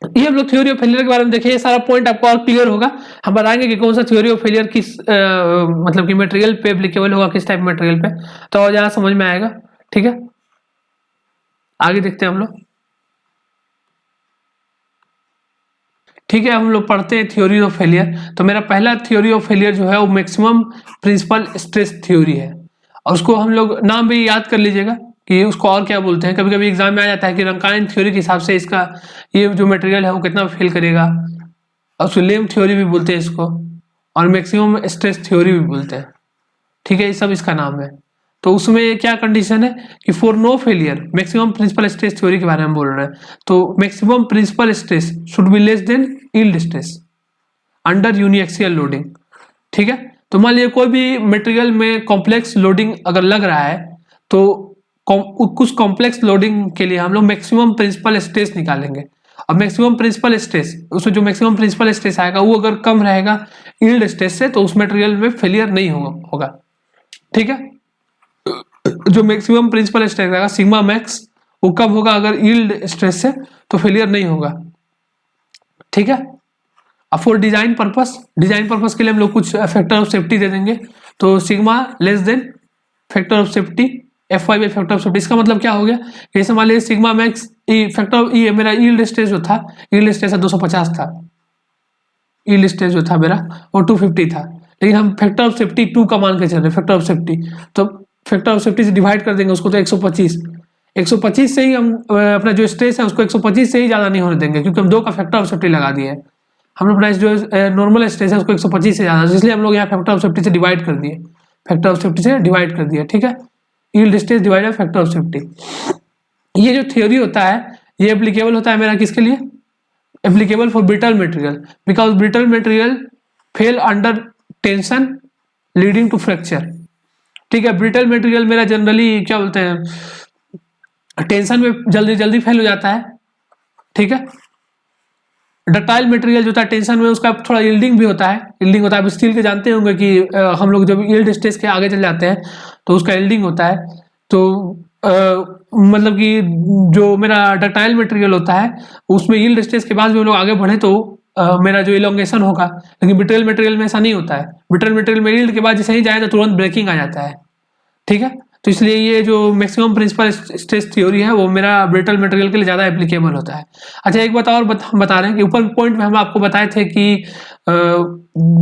ये हम लोग थ्योरी ऑफ फेलियर के बारे में देखें, ये सारा पॉइंट आपको और क्लियर होगा। हम बताएंगे कि कौन सा थ्योरी ऑफ फेलियर किस मतलब कि मटेरियल पे एप्लीकेबल होगा, किस टाइप मटेरियल पे, तो और ज्यादा समझ में आएगा। ठीक है, आगे देखते हैं हम लोग। ठीक है, हम लोग पढ़ते हैं थ्योरी ऑफ फेलियर। तो मेरा पहला थ्योरी ऑफ फेलियर जो है वो मैक्सिमम प्रिंसिपल स्ट्रेस थ्योरी है, और उसको हम लोग नाम भी याद कर लीजिएगा कि उसको और क्या बोलते हैं। कभी कभी एग्जाम में आ जाता है कि रंकाइन थ्योरी के हिसाब से इसका ये जो मटेरियल है वो कितना फेल करेगा, और उसको लेम थ्योरी भी बोलते हैं इसको, और मैक्सिमम स्ट्रेस थ्योरी भी बोलते हैं। ठीक है, ये सब इसका नाम है। तो उसमें क्या कंडीशन है कि for no failure maximum principal stress theory के बारे में बोल रहे हैं। तो maximum principal stress should be less than yield stress under uniaxial loading. ठीक है, तो मान लीजिए कोई भी मटेरियल में कॉम्प्लेक्स लोडिंग अगर लग रहा है तो कुछ कॉम्प्लेक्स लोडिंग के लिए हम लोग मैक्सिमम प्रिंसिपल स्ट्रेस निकालेंगे। अब मैक्सिमम प्रिंसिपल स्ट्रेस, उसमें जो मैक्सिमम प्रिंसिपल स्ट्रेस आएगा वो अगर कम रहेगा यील्ड स्ट्रेस से तो उस मटेरियल में फेलियर नहीं होगा। ठीक है, जो मैक्सिमम प्रिंसिपल स्ट्रेस आएगा सिग्मा मैक्स वो कम होगा अगर यील्ड स्ट्रेस से, तो फेलियर नहीं होगा। ठीक है, अब फॉर डिजाइन पर्पस के लिए हम लोग कुछ फैक्टर ऑफ सेफ्टी दे देंगे। तो sigma less than factor of safety Fy by factor of safety. इसका मतलब क्या हो गया, जैसे मान लीजिए सिग्मा मैक्स फैक्टर ऑफ मेरा यील्ड स्ट्रेस जो था, यील्ड स्ट्रेस 250 था, यील्ड स्ट्रेस जो था मेरा वो 250 था, लेकिन हम फैक्टर ऑफ सेफ्टी 2 का मान के चल रहे फैक्टर ऑफ सेफ्टी, तो फैक्टर ऑफ सेफ्टी से डिवाइड कर देंगे उसको, तो 125 से ही हम अपना जो स्ट्रेस है उसको 125 से ही ज़्यादा नहीं होने देंगे, क्योंकि हम 2 का फैक्टर ऑफ सेफ्टी लगा दिए हैं। हम लोग अपना जो नॉर्मल स्ट्रेस है उसको 125 से ज़्यादा, इसलिए हम लोग यहाँ फैक्टर ऑफ सेफ्टी से डिवाइड कर दिए, फैक्टर ऑफ सेफ्टी से डिवाइड कर दिया। ठीक है, yield stress divided factor of safety. ये जो थ्योरी होता है ये एप्लीकेबल होता है मेरा किसके लिए, applicable for brittle material, because brittle material fail under tension leading to fracture. ठीक है, ब्रिटल मटेरियल मेरा जनरली क्या बोलते हैं, टेंशन में जल्दी फेल हो जाता है। ठीक है, डक्टाइल मटेरियल जो होता है टेंशन में उसका थोड़ा यील्डिंग भी होता है, यील्डिंग होता है। आप स्टील के जानते होंगे कि हम लोग जब यील्ड स्टेज के आगे चले जाते हैं तो उसका यील्डिंग होता है। तो मतलब कि जो मेरा डक्टाइल मटेरियल होता है उसमें यील्ड स्टेज के बाद भी हम लोग आगे बढ़े तो मेरा जो इलोंगेशन होगा, लेकिन ब्रिटल मटेरियल में ऐसा नहीं होता है। ब्रिटल मटेरियल में यील्ड के बाद जैसे ही जाए तो तुरंत ब्रेकिंग आ जाता है। ठीक है, तो इसलिए ये जो मैक्सिमम प्रिंसिपल स्ट्रेस थ्योरी है वो मेरा ब्रिटल मटेरियल के लिए ज़्यादा एप्लीकेबल होता है। अच्छा, एक बात और हम बता रहे हैं कि ऊपर पॉइंट में हम आपको बताए थे कि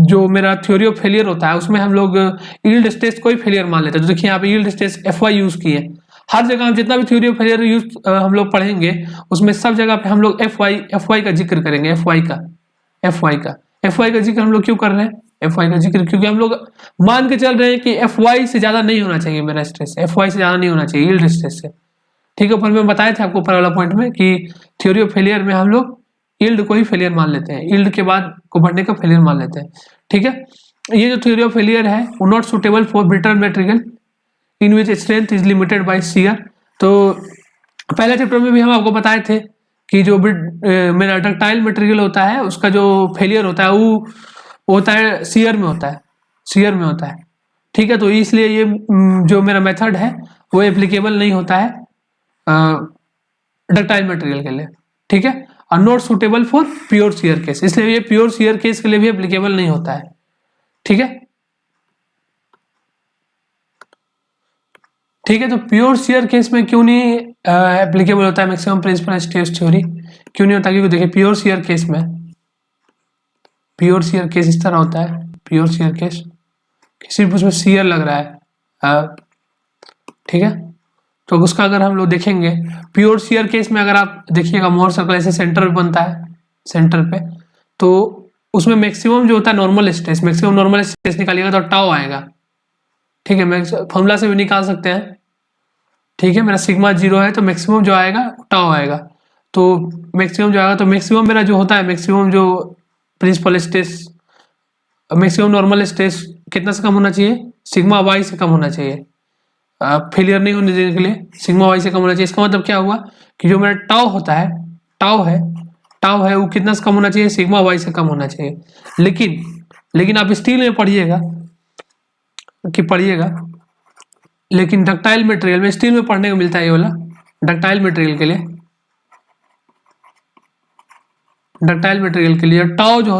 जो मेरा थ्योरी ऑफ फेलियर होता है उसमें हम लोग यील्ड स्ट्रेस को ही फेलियर मान लेते हैं। तो देखिए यहाँ पे यील्ड स्ट्रेस Fy यूज किए, हर जगह हम जितना भी थ्योरी ऑफ फेलियर यूज हम लोग पढ़ेंगे उसमें सब जगह पे हम लोग Fy का जिक्र करेंगे। Fy का जिक्र हम लोग क्यों कर रहे हैं, Fy का जिक्र क्योंकि हम लोग मान के चल रहे हैं कि Fy से ज्यादा नहीं होना चाहिए मेरा स्ट्रेस, Fy से ज्यादा नहीं होना चाहिए यील्ड स्ट्रेस से। ठीक है, ऊपर में बताए थे आपको ऊपर वाला पॉइंट में कि थ्योरी ऑफ फेलियर में हम लोग यील्ड को ही फेलियर मान लेते हैं, यील्ड के बाद को बढ़ने का फेलियर मान लेते हैं। ठीक है, ये जो थ्योरी ऑफ फेलियर है वो not suitable for brittle material in which strength is limited by shear. तो पहले चैप्टर में भी हम आपको बताए थे कि जो मेरा डक्टाइल मटेरियल होता है उसका जो फेलियर होता है वो होता है शियर में होता है। ठीक है, तो इसलिए ये जो मेरा मेथड है वो एप्लीकेबल नहीं होता है डक्टाइल मटेरियल के लिए। ठीक है, और not suitable for pure shear case, इसलिए ये प्योर शियर केस के लिए भी एप्लीकेबल नहीं होता है। ठीक है, तो प्योर शियर केस में क्यों नहीं एप्लीकेबल होता है मैक्सिमम प्रिंसिपल स्ट्रेस थ्योरी, क्यों नहीं होता, क्योंकि देखिए प्योर शियर केस इस तरह होता है। प्योर शियर केस सिर्फ उसमें शियर लग रहा है। ठीक है, तो उसका अगर हम लोग देखेंगे प्योर शियर केस में, अगर आप देखिएगा मोर सर्कल ऐसे सेंटर पे बनता है, सेंटर पे, तो उसमें मैक्सिमम जो होता है normal stress, maximum normal stress निकालिएगा तो टाउ आएगा, ठीक है, फॉर्मूला से भी निकाल सकते हैं, ठीक है। मेरा सिग्मा 0 है तो मैक्सिमम जो आएगा टाउ आएगा, तो मैक्सिमम जो आएगा, तो मैक्सिमम मेरा जो होता है, मैक्सिमम जो principal stress, maximum normal stress कितना से कम होना चाहिए, सिग्मा वाई से कम होना चाहिए, फेलियर नहीं होने देने के लिए सिग्मा वाई से कम होना चाहिए। इसका मतलब क्या हुआ कि जो मेरा टाउ होता है, टाउ है वो कितना से कम होना चाहिए, सिग्मा वाई से कम होना चाहिए। लेकिन आप स्टील में पढ़िएगा लेकिन डक्टाइल मटेरियल में, स्टील में पढ़ने को मिलता है ये वाला, डक्टाइल मटेरियल के लिए टाउ जो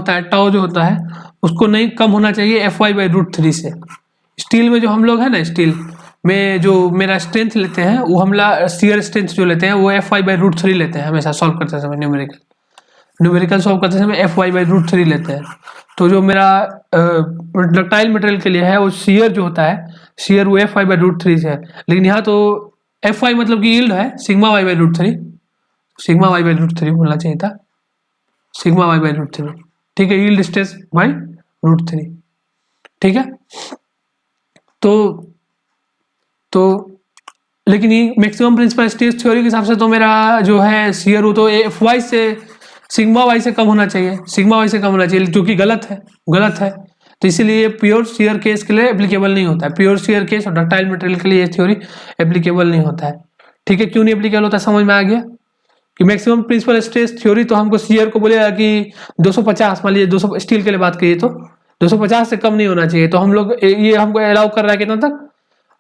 होता है उसको नहीं कम होना चाहिए FY/√3 से। स्टील में जो हम लोग है ना, स्टील में जो मेरा स्ट्रेंथ लेते हैं वो हमला शियर स्ट्रेंथ जो लेते हैं वो FY/√3 लेते हैं हमेशा सॉल्व करते समय, न्यूमेरिकल सॉल्व करते समय FY/√3 लेते हैं। तो जो मेरा डक्टाइल मटेरियल के लिए है वो शियर जो होता है, शियर वो FY/√3 से है, लेकिन यहाँ तो FY मतलब कि यील्ड है, सिग्मा y/√3 बोलना चाहिए था, सिग्मा y/√3, ठीक है, यील्ड स्ट्रेस बाई √3, ठीक है। तो लेकिन ये मैक्सिमम प्रिंसिपल स्ट्रेस थ्योरी के हिसाब से तो मेरा जो है शियर वो तो FY से सिग्मा वाई से कम होना चाहिए, जो कि गलत है। तो इसीलिए प्योर शियर केस के लिए एप्लीकेबल नहीं होता है, प्योर शियर केस और डक्टाइल मटेरियल के लिए ये थ्योरी एप्लीकेबल नहीं होता है, ठीक है। क्यों नहीं एप्लीकेबल होता है, समझ में आ गया कि मैक्सिमम प्रिंसिपल स्ट्रेस थ्योरी तो हमको शियर को बोलेगा कि 250, मान लीजिए 200 स्टील के लिए बात करिए तो 250 से कम नहीं होना चाहिए, तो हम लोग ये हमको अलाउ कर रहा है कितना तक,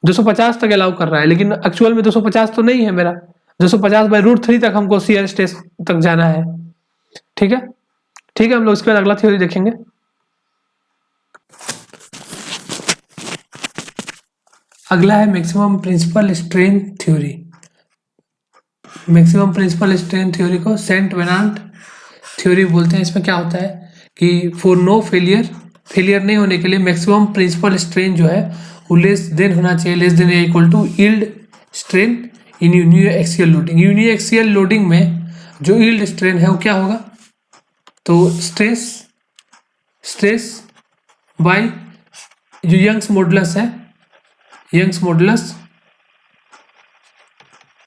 250 तक अलाउ कर रहा है, लेकिन एक्चुअल में 250 तो नहीं है मेरा, 250/√3 तक हमको शियर स्ट्रेस तक जाना है, ठीक है। हम लोग इसके बाद अगला थ्योरी देखेंगे। अगला है maximum principal strain theory. Maximum principal strain theory को सेंट वेनांट थ्योरी बोलते हैं। इसमें क्या होता है कि फॉर नो फेलियर नहीं होने के लिए मैक्सिमम प्रिंसिपल स्ट्रेन जो है वो लेस देन होना चाहिए, लेस देन या equal to yield strain in uniaxial loading. Uniaxial loading में जो यील्ड स्ट्रेन है वो क्या होगा, तो स्ट्रेस बाय जो यंग्स मॉडुलस है, यंग्स मॉडुलस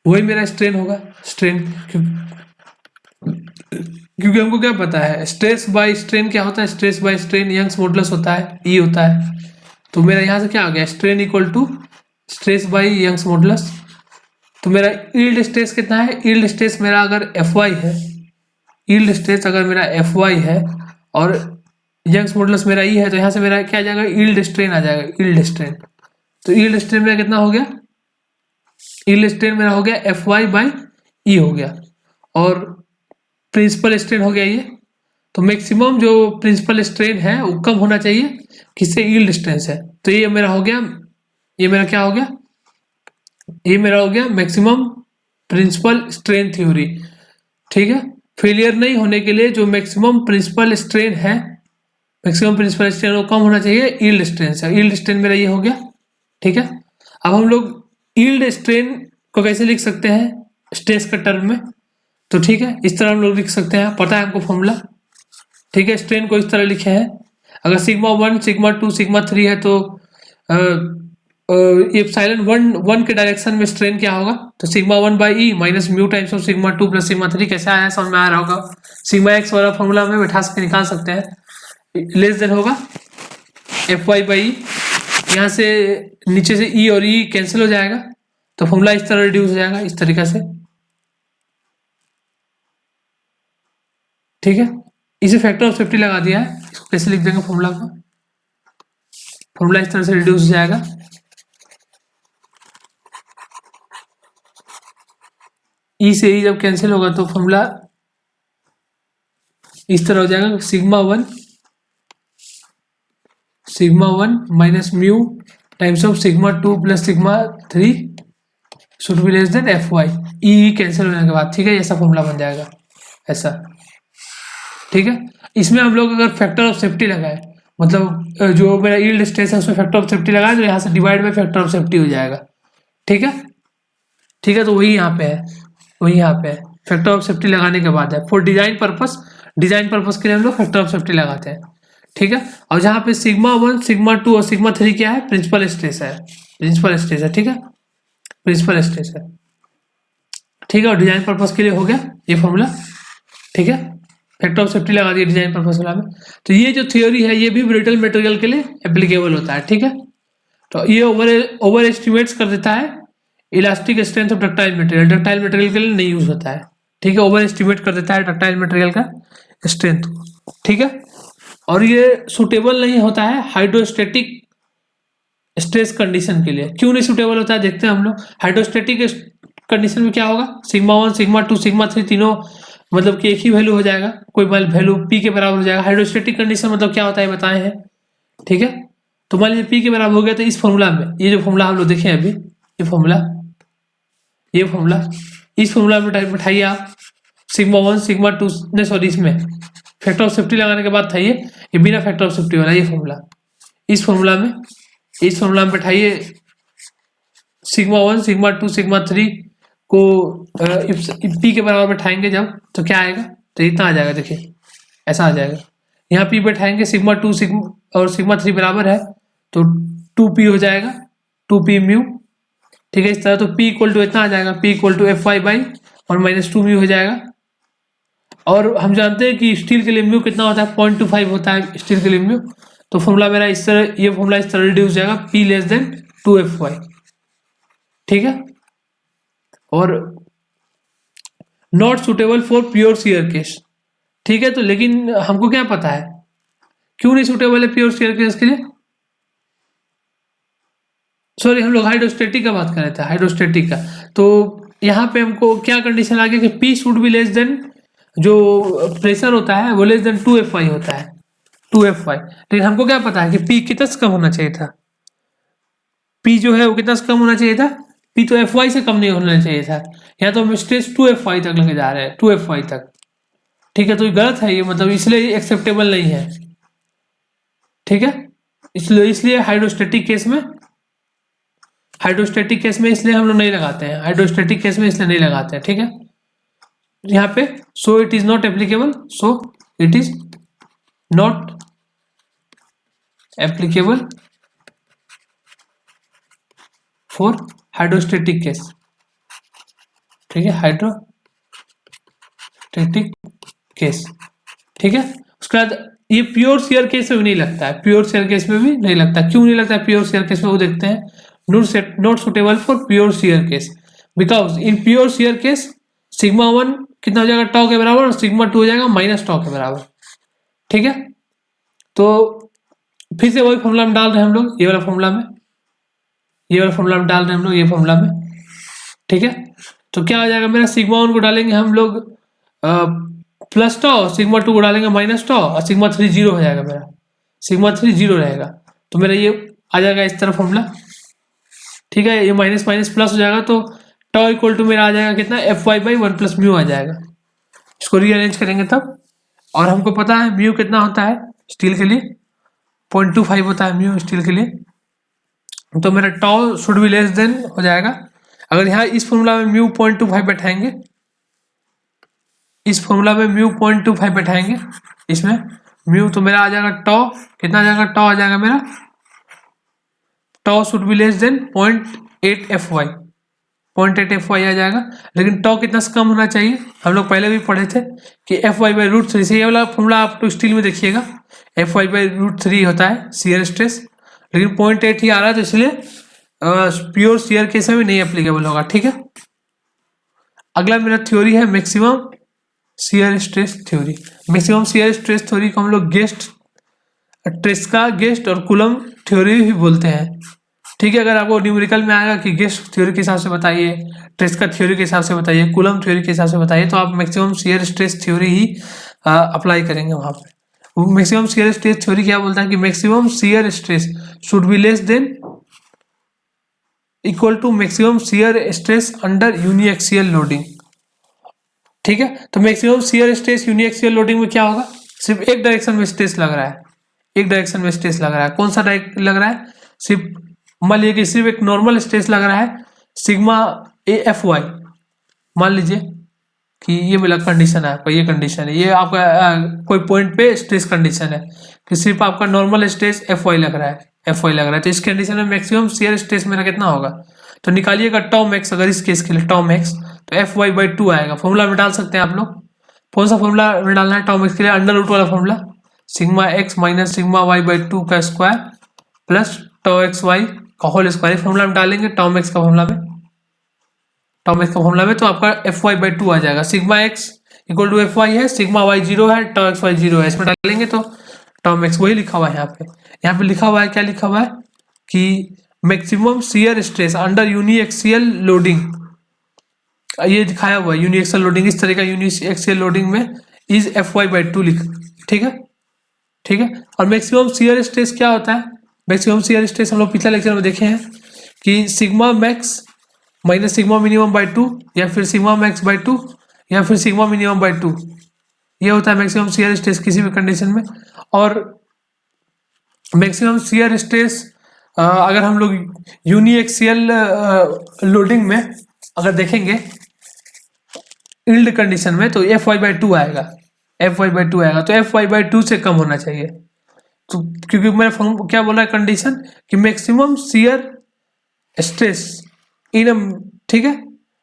वही मेरा स्ट्रेन होगा, क्योंकि हमको क्या पता है स्ट्रेस बाय स्ट्रेन क्या होता है, stress by strain Young's modulus होता है, ई होता है। तो मेरा यहाँ से क्या आ गया, strain equal to stress by Young's modulus. तो मेरा यील्ड स्ट्रेस कितना है, यील्ड स्ट्रेस मेरा अगर FY है, यील्ड स्ट्रेस अगर मेरा FY है और यंग्स मॉडुलस मेरा ई है, तो यहाँ से मेरा क्या आ जाएगा, यील्ड स्ट्रेन आ जाएगा, यील्ड स्ट्रेन। तो यील्ड स्ट्रेन मेरा कितना हो गया, यील्ड स्ट्रेन मेरा हो गया FY/E हो गया, और प्रिंसिपल स्ट्रेन हो गया ये। तो मैक्सिमम जो प्रिंसिपल स्ट्रेन है वो कम होना चाहिए किससे, यील्ड स्ट्रेन से। तो ये मेरा हो गया, ये मेरा क्या हो गया, ये मेरा हो गया मैक्सिमम प्रिंसिपल स्ट्रेन थ्योरी, ठीक है। फेलियर नहीं होने के लिए जो मैक्सिमम प्रिंसिपल स्ट्रेन है, मैक्सिमम प्रिंसिपल स्ट्रेन वो कम होना चाहिए यील्ड स्ट्रेन से। यील्ड स्ट्रेन मेरा ये हो गया, ठीक है। अब हम लोग यील्ड स्ट्रेन को कैसे लिख सकते हैं स्ट्रेस के टर्म में, तो ठीक है इस तरह हम लोग लिख सकते हैं, पता है हमको फॉर्मूला, ठीक है। स्ट्रेन को इस तरह लिखे हैं, अगर सिग्मा 1 सिग्मा 2 सिग्मा 3 है तो एप्सिलॉन 1 के डायरेक्शन में स्ट्रेन क्या होगा, तो sigma 1/E minus mu times of sigma 2 plus sigma 3। कैसे आया, समझ में आ रहा होगा। सिग्मा x वाला फॉर्मूला में बैठा के निकाल सकते हैं, लेस देन होगा FY/E, यहाँ से नीचे से E और E कैंसिल हो जाएगा, तो फॉर्मूला इस तरह रिड्यूस हो जाएगा, इस तरीके से, ठीक है। इसे फैक्टर ऑफ सेफ्टी लगा दिया है, इसको कैसे लिख देंगे फॉर्मूला को, फॉर्मूला इस तरह से रिड्यूस हो जाएगा, ई से ई जब कैंसिल होगा तो फॉर्मूला इस तरह हो जाएगा, sigma 1 minus mu times of sigma 2 plus sigma 3 should be less then FY, E cancel होने के बाद, ठीक है, ऐसा फॉर्मूला बन जाएगा ऐसा, ठीक है। इसमें हम लोग अगर फैक्टर ऑफ सेफ्टी लगाए, मतलब जो मेरा यील्ड स्ट्रेस है उसमें फैक्टर ऑफ सेफ्टी लगाए, तो यहाँ से divide by factor of safety हो जाएगा, ठीक है, तो वही यहाँ पे है, फैक्टर ऑफ सेफ्टी लगाने के बाद है। For design purpose design purpose के लिए हम लोग फैक्टर ऑफ सेफ्टी लगाते हैं, ठीक है। और जहाँ पे सिग्मा 1, सिग्मा 2 और सिग्मा 3 क्या है, प्रिंसिपल स्ट्रेस है, प्रिंसिपल स्ट्रेस है, ठीक है, प्रिंसिपल स्ट्रेस है, ठीक है। और डिजाइन पर्पस के लिए हो गया ये फॉर्मूला, ठीक है, फैक्टर ऑफ सेफ्टी लगा दिया डिजाइन पर्पस में। तो ये जो थ्योरी है ये भी ब्रिटल मटेरियल के लिए एप्लीकेबल होता है, ठीक है। तो ये ओवर एस्टिमेट्स कर देता है elastic strength of ductile material, ductile material के लिए नहीं यूज होता है, ठीक है, ओवर एस्टिमेट कर देता है डक्टाइल मटेरियल का स्ट्रेंथ, ठीक है। और ये सुटेबल नहीं होता है हाइड्रोस्टेटिक स्ट्रेस कंडीशन के लिए। क्यों नहीं सुटेबल होता है देखते हैं हम लोग। हाइड्रोस्टेटिक कंडीशन में क्या होगा, सिग्मा 1, सिग्मा 2, सिग्मा 3 तीनों मतलब कि एक ही वैल्यू हो जाएगा, कोई वैल्यू पी के बराबर हो जाएगा। हाइड्रोस्टेटिक कंडीशन मतलब क्या होता है बताए हैं, ठीक है। तो मान लीजिए पी के बराबर हो गया तो इस फॉर्मूला में, ये जो फॉर्मूला हम लोग देखे अभी, ये फॉर्मूला इस फॉर्मूला में बैठाइए आप सिग्मा 1, सिग्मा 2 ने सॉरी इसमें फैक्टर ऑफ सेफ्टी लगाने के बाद था ये बिना फैक्टर ऑफ सेफ्टी वाला ये फॉर्मूला, इस फॉर्मूला में बैठाइए सिग्मा 1, सिग्मा 2, सिग्मा 3 को पी के बराबर बैठाएंगे जब तो क्या आएगा, तो इतना आ जाएगा, देखिए ऐसा आ जाएगा। यहाँ पी बैठाएंगे सिग्मा 2 और सिग्मा 3 बराबर है तो 2p हो जाएगा, 2p म्यू, ठीक है। इस तरह तो p इक्वल टू इतना आ जाएगा, p equal to F Y by और -2 म्यू हो जाएगा। और हम जानते हैं कि स्टील के लिए म्यू कितना होता है, 0.25 होता है स्टील के लिए म्यू। तो फॉर्मूला मेरा इस तरह, ये फॉर्मूला इस तरह रिड्यूस हो जाएगा, p लेस देन 2fy, ठीक है। और not suitable for pure shear case, ठीक है। तो लेकिन हमको क्या पता है क्यों नहीं सुटेबल है प्योर शियर केस के लिए, सॉरी हम लोग हाइड्रोस्टेटिक का बात कर रहे थे, हाइड्रोस्टेटिक का। तो यहाँ पे हमको क्या कंडीशन आ गया कि P should be less then, जो प्रेशर होता है वो लेस देन 2fy होता है, 2fy। लेकिन हमको क्या पता है कि P कितना से कम होना चाहिए था, P जो है वो कितना से कम होना चाहिए था, P तो fy से कम नहीं होना चाहिए था। यहाँ तो हम स्ट्रेस 2fy तक लेके जा रहे हैं, 2fy तक, ठीक है। तो ये गलत है ये, मतलब इसलिए एक्सेप्टेबल नहीं है, ठीक है। इसलिए हाइड्रोस्टेटिक केस में इसलिए हम लोग नहीं लगाते हैं, हाइड्रोस्टेटिक केस में इसलिए नहीं लगाते हैं, ठीक है। यहाँ पे so it is not applicable, so it is not applicable for hydrostatic case, ठीक है, हाइड्रोस्टेटिक केस, ठीक है। उसके बाद ये प्योर शियर केस में भी नहीं लगता है, प्योर शियर केस में भी नहीं लगता। क्यों नहीं लगता है प्योर शियर केस में, वो देखते हैं। Not suitable for pure shear case because in pure shear case sigma 1 कितना हो जाएगा, टॉ के बराबर, और सिग्मा 2 हो जाएगा माइनस टॉ के बराबर, ठीक है। तो फिर से वही फॉर्मूला में डाल रहे हैं हम लोग, ये वाला फॉर्मूला में डाल रहे हैं हम लोग, ये फॉर्मूला में, ठीक है। तो क्या हो जाएगा मेरा, सिग्मा 1 को डालेंगे हम लोग प्लस टॉ, सिग्मा 2 को डालेंगे माइनस टॉ, और सिग्मा 3 जीरो हो जाएगा मेरा, सिग्मा 3 जीरो रहेगा। तो मेरा ये आ जाएगा इस तरह फॉर्मूला, ठीक है। ये माइनस माइनस प्लस हो जाएगा तो टॉ इक्वल टू मेरा आ जाएगा कितना, fy बाई 1 प्लस म्यू आ जाएगा। इसको रीअरेंज करेंगे तब, और हमको पता है म्यू कितना होता है स्टील के लिए, 0.25 होता है म्यू स्टील के लिए। तो मेरा tau should be less then हो जाएगा, अगर यहाँ इस फॉर्मूला में म्यू 0.25 बैठाएंगे, इस फॉर्मूला में म्यू 0.25 बैठाएंगे, इसमें म्यू तो मेरा आ जाएगा टॉ, कितना आ जाएगा, टॉ आ जाएगा मेरा, tau should be less than 0.8fy, 0.8fy आ जाएगा। लेकिन टॉ कितना से कम होना चाहिए, हम लोग पहले भी पढ़े थे कि fy बाई √3 से, ये वाला फॉर्मूला आप तो स्टील में देखिएगा, fy बाई √3 होता है शियर स्ट्रेस, लेकिन 0.8 ही आ रहा है, तो इसलिए प्योर शियर केस में भी नहीं एप्लीकेबल होगा, ठीक है। अगला मेरा थ्योरी है maximum shear stress theory. Maximum shear stress theory को हम लोग ट्रेस्का, गेस्ट और कूलम थ्योरी भी बोलते हैं, ठीक है। अगर आपको न्यूमेरिकल में आएगा कि गेस्ट थ्योरी के हिसाब से बताइए, ट्रेस्का थ्योरी के हिसाब से बताइए, कूलम थ्योरी के हिसाब से बताइए, तो आप मैक्सिमम शियर स्ट्रेस थ्योरी ही अप्लाई करेंगे वहाँ पे। मैक्सिमम शियर स्ट्रेस थ्योरी क्या बोलता है कि maximum shear stress should be less than equal to maximum shear stress under uniaxial loading, ठीक है। तो maximum shear stress uniaxial loading में क्या होगा, सिर्फ एक डायरेक्शन में स्ट्रेस लग रहा है, एक डायरेक्शन में स्ट्रेस लग रहा है, कौन सा लग रहा है, सिर्फ मान लीजिए कि सिर्फ एक नॉर्मल स्ट्रेस लग रहा है सिग्मा AFY, मान लीजिए कि ये मिला कंडीशन है आपका, ये कंडीशन है, ये आपका कोई पॉइंट पे स्ट्रेस कंडीशन है कि सिर्फ आपका नॉर्मल स्ट्रेस Fy लग रहा है, Fy लग रहा है, तो इस कंडीशन में मैक्सिमम शियर स्ट्रेस मेरा कितना होगा, तो निकालिएगा टॉम एक्स, अगर इस केस के लिए टॉम एक्स, तो Fy/2 आएगा। फॉर्मूला में डाल सकते हैं आप लोग, कौन सा फॉर्मूला में डालना है टॉम एक्स के लिए, अंडर रूट वाला formula, sigma X minus sigma y/2 का square plus tau X Y का होल स्क्वायर, फॉर्मूला में डालेंगे टॉम एक्स का फॉर्मूला में, टॉम एक्स का फॉर्मूला में, तो आपका Fy/2 आ जाएगा। Sigma x equal to Fy है, सिग्मा y 0 है, टॉ एक्स वाई 0 है, इसमें डालेंगे तो टॉम एक्स वही लिखा हुआ है यहाँ पे लिखा हुआ है, क्या लिखा हुआ है कि maximum shear stress under uniaxial loading, ये दिखाया हुआ है यूनिएक्सियल लोडिंग, इस तरह का यूनिएक्सियल लोडिंग में इज Fy/2 लिख, ठीक है, ठीक है। और मैक्सिमम शियर स्ट्रेस क्या होता है, मैक्सिमम शियर स्ट्रेस हम लोग पिछले लेक्चर में देखे हैं कि सिग्मा मैक्स माइनस सिग्मा मिनिमम/2 या फिर सिग्मा मैक्स/2 या फिर सिग्मा मिनिमम/2, ये होता है मैक्सिमम शियर स्ट्रेस किसी भी कंडीशन में। और मैक्सिमम शियर स्ट्रेस अगर हम लोग यूनिएक्सियल लोडिंग में अगर देखेंगे यील्ड कंडीशन में, तो Fy/2 आएगा, Fy/2 आएगा, तो Fy/2 से कम होना चाहिए, तो क्योंकि मेरा फॉर्म क्या बोल रहा है कंडीशन कि मैक्सिमम शियर स्ट्रेस इन, ठीक है,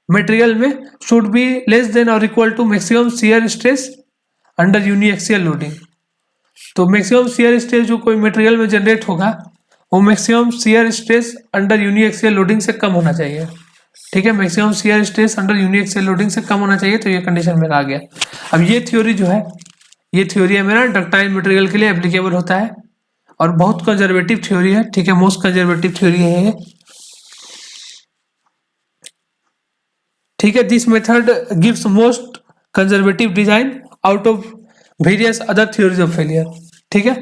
मटेरियल में शुड बी लेस देन और equal to maximum shear stress under uniaxial loading. तो मैक्सिमम शियर स्ट्रेस जो कोई मटेरियल में जनरेट होगा वो maximum shear stress under uniaxial loading से कम होना चाहिए, ठीक है, maximum shear stress under uniaxial loading से कम होना चाहिए, तो ये कंडीशन मेरा आ गया। अब ये थ्योरी जो है, ये थ्योरी है मेरा डक्टाइल मटेरियल के लिए एप्लीकेबल होता है और बहुत कंजर्वेटिव थ्योरी है, ठीक है, मोस्ट कंजर्वेटिव थ्योरी है ये, ठीक है। This method gives most conservative design out of various other theories of failure, ठीक है,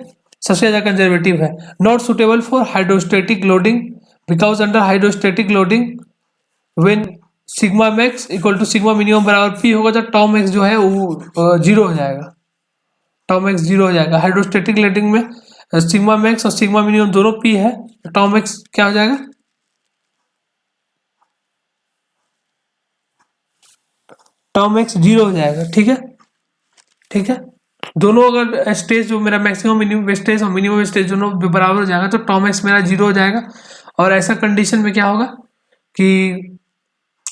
सबसे ज्यादा कंजर्वेटिव है। Not suitable for hydrostatic loading because under hydrostatic loading when sigma max equal to sigma minimum बराबर पी होगा तो Tom x जो है वो 0 हो जाएगा, टॉम एक्स 0 हो जाएगा। हाइड्रोस्टेटिक लोडिंग में सिग्मा मैक्स और सिग्मा मिनिमम दोनों पी है, तो टॉम एक्स क्या हो जाएगा, टॉम एक्स 0 हो जाएगा, ठीक है, ठीक है। दोनों अगर स्टेज जो मेरा मैक्सिमम मिनिमम स्टेज और मिनिमम स्टेज दोनों बराबर हो जाएगा तो टॉम एक्स मेरा 0 हो जाएगा। और ऐसा कंडीशन में क्या होगा कि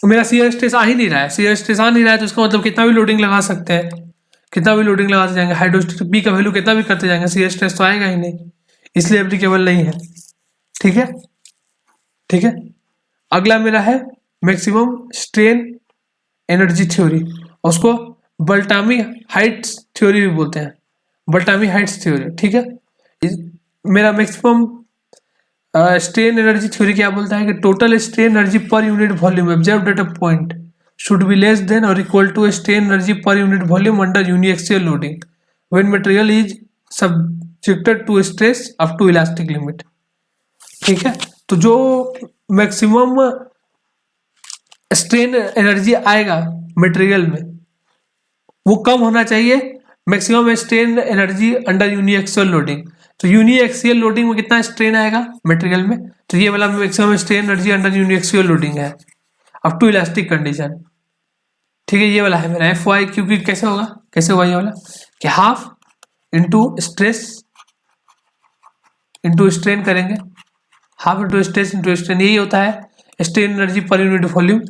मेरा शियर स्ट्रेस आ ही नहीं रहा है, शियर स्ट्रेस आ नहीं रहा है, तो इसका मतलब कितना भी लोडिंग लगा सकते हैं, कितना भी लोडिंग लगाते जाएंगे, हाइड्रोस्टेटिक पी का वैल्यू कितना भी करते जाएंगे, शियर स्ट्रेस तो आएगा ही नहीं, इसलिए एप्लीकेबल नहीं है, ठीक है, ठीक है। अगला मेरा है मैक्सिमम स्ट्रेन एनर्जी थ्योरी, उसको बल्टामी हाइट्स थ्योरी भी बोलते हैं, बल्टामी हाइट्स थ्योरी, ठीक है। मेरा मैक्सिमम स्ट्रेन एनर्जी थ्योरी क्या बोलता है कि total strain energy per unit volume observed at a point should be less than और equal to strain energy per unit volume under uniaxial loading when material is subjected to stress up to elastic limit, ठीक है। तो जो maximum strain energy आएगा material में वो कम होना चाहिए maximum strain energy under uniaxial loading. तो यूनिएक्सियल लोडिंग में कितना स्ट्रेन आएगा मटेरियल में, तो ये वाला maximum strain energy under uniaxial loading है अप टू इलास्टिक कंडीशन, ठीक है। ये वाला है मेरा Fy, क्योंकि कैसे होगा, कैसे होगा ये वाला कि half into stress into strain करेंगे, half into stress into strain, यही होता है strain energy per unit volume,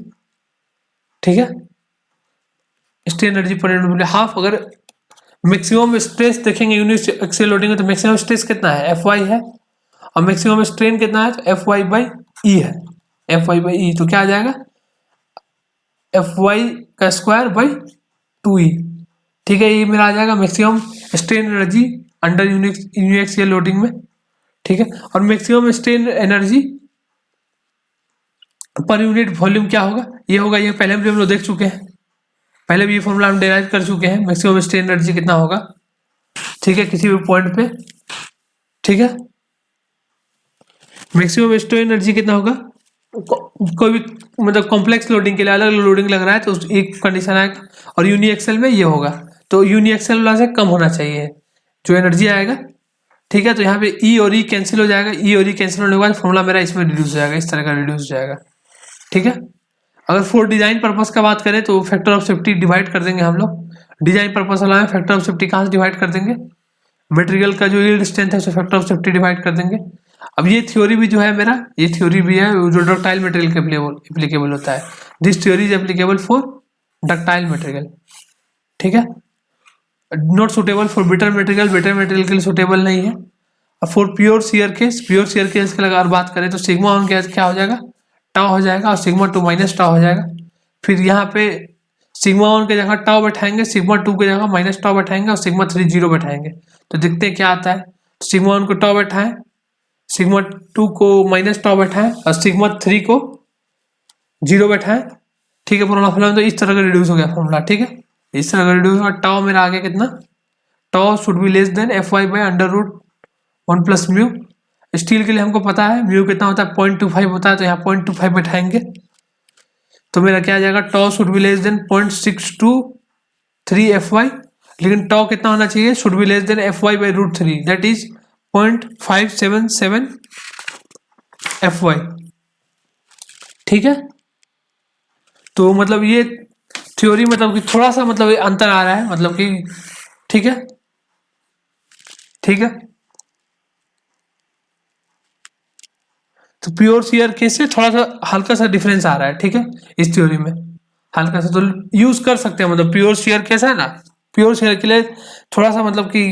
ठीक है, strain energy per unit volume half. अगर मैक्सिमम स्ट्रेस देखेंगे यूनिएक्सियल लोडिंग में तो मैक्सिमम स्ट्रेस कितना है Fy है और मैक्सिमम स्ट्रेन कितना है तो Fy/E है, Fy/E, तो क्या आ जाएगा Fy का स्क्वायर बाई 2E, ठीक है। ये मेरा आ जाएगा maximum strain energy under uniaxial loading में, ठीक है। और maximum strain energy per unit volume क्या होगा, ये होगा, ये पहले भी हम लोग देख चुके हैं, पहले भी ये फॉर्मूला हम डेराइव कर चुके हैं, मैक्सिमम स्ट्रेन एनर्जी कितना होगा, ठीक है, किसी भी पॉइंट पे, ठीक है, मैक्सिमम स्ट्रेन एनर्जी कितना होगा, कोई भी मतलब कॉम्प्लेक्स लोडिंग के लिए अलग अलग लोडिंग लग रहा है तो एक कंडीशन आएगा, और यूनिएक्सियल में ये होगा, तो यूनिएक्सियल वाला से कम होना चाहिए जो एनर्जी आएगा, ठीक है। तो यहाँ पे E और E कैंसिल हो जाएगा, E और E कैंसिल होने के बाद फॉर्मूला मेरा इसमें रिड्यूस हो जाएगा, इस तरह का रिड्यूस हो जाएगा, ठीक है। अगर फॉर डिजाइन पर्पस का बात करें तो फैक्टर ऑफ सेफ्टी डिवाइड कर देंगे हम लोग। डिजाइन पर्पस वाला है, फैक्टर ऑफ सेफ्टी कहाँ से डिवाइड कर देंगे, मटेरियल का जो यील्ड स्ट्रेंथ है उसे फैक्टर ऑफ सेफ्टी डिवाइड कर देंगे। अब ये थ्योरी भी जो है मेरा, ये थ्योरी भी है जो डक्टाइल मटेरियल के एप्लीकेबल होता है। This theory is applicable for ductile material, ठीक है। Not suitable for bitter material, bitter material के लिए सुटेबल नहीं है। अब for pure shear case, pure shear case की अगर बात करें तो सिग्मा वन क्या हो जाएगा, टाउ हो जाएगा, और सिग्मा टू माइनस टाउ हो जाएगा। फिर यहाँ पे सिग्मा वन की जगह टाउ बैठाएंगे, सिग्मा टू की जगह माइनस टाउ बैठाएंगे, और सिग्मा थ्री जीरो बैठाएंगे। तो देखते हैं क्या आता है। सिग्मा वन को टाउ बैठाएं, सिग्मा टू को माइनस टाउ बैठाएं, और सिग्मा थ्री को जीरो बैठाएं, ठीक है। फॉर्मूला तो इस तरह का रिड्यूस हो गया फॉर्मूला, ठीक है। इस तरह का रिड्यूस हुआ। टाउ मेरा आ गया कितना, tau should be less than F Y by under root one plus mu. Steel के लिए हमको पता है म्यू कितना होता है, 0.25 होता है, तो यहाँ 0.25 बैठाएंगे। तो मेरा क्या आ जाएगा, tau should be less than 0.623 F Y, लेकिन टाउ कितना होना चाहिए, should be less than F Y by root three, that is 0.577 F Y, ठीक है। तो मतलब ये थ्योरी मतलब कि थोड़ा सा मतलब अंतर आ रहा है, मतलब कि ठीक है, ठीक है। तो प्योर शियर केस से थोड़ा सा हल्का सा डिफरेंस आ रहा है, ठीक है, इस थ्योरी में हल्का सा। तो यूज कर सकते हैं, मतलब प्योर शियर केस है ना, प्योर शियर के लिए थोड़ा सा मतलब कि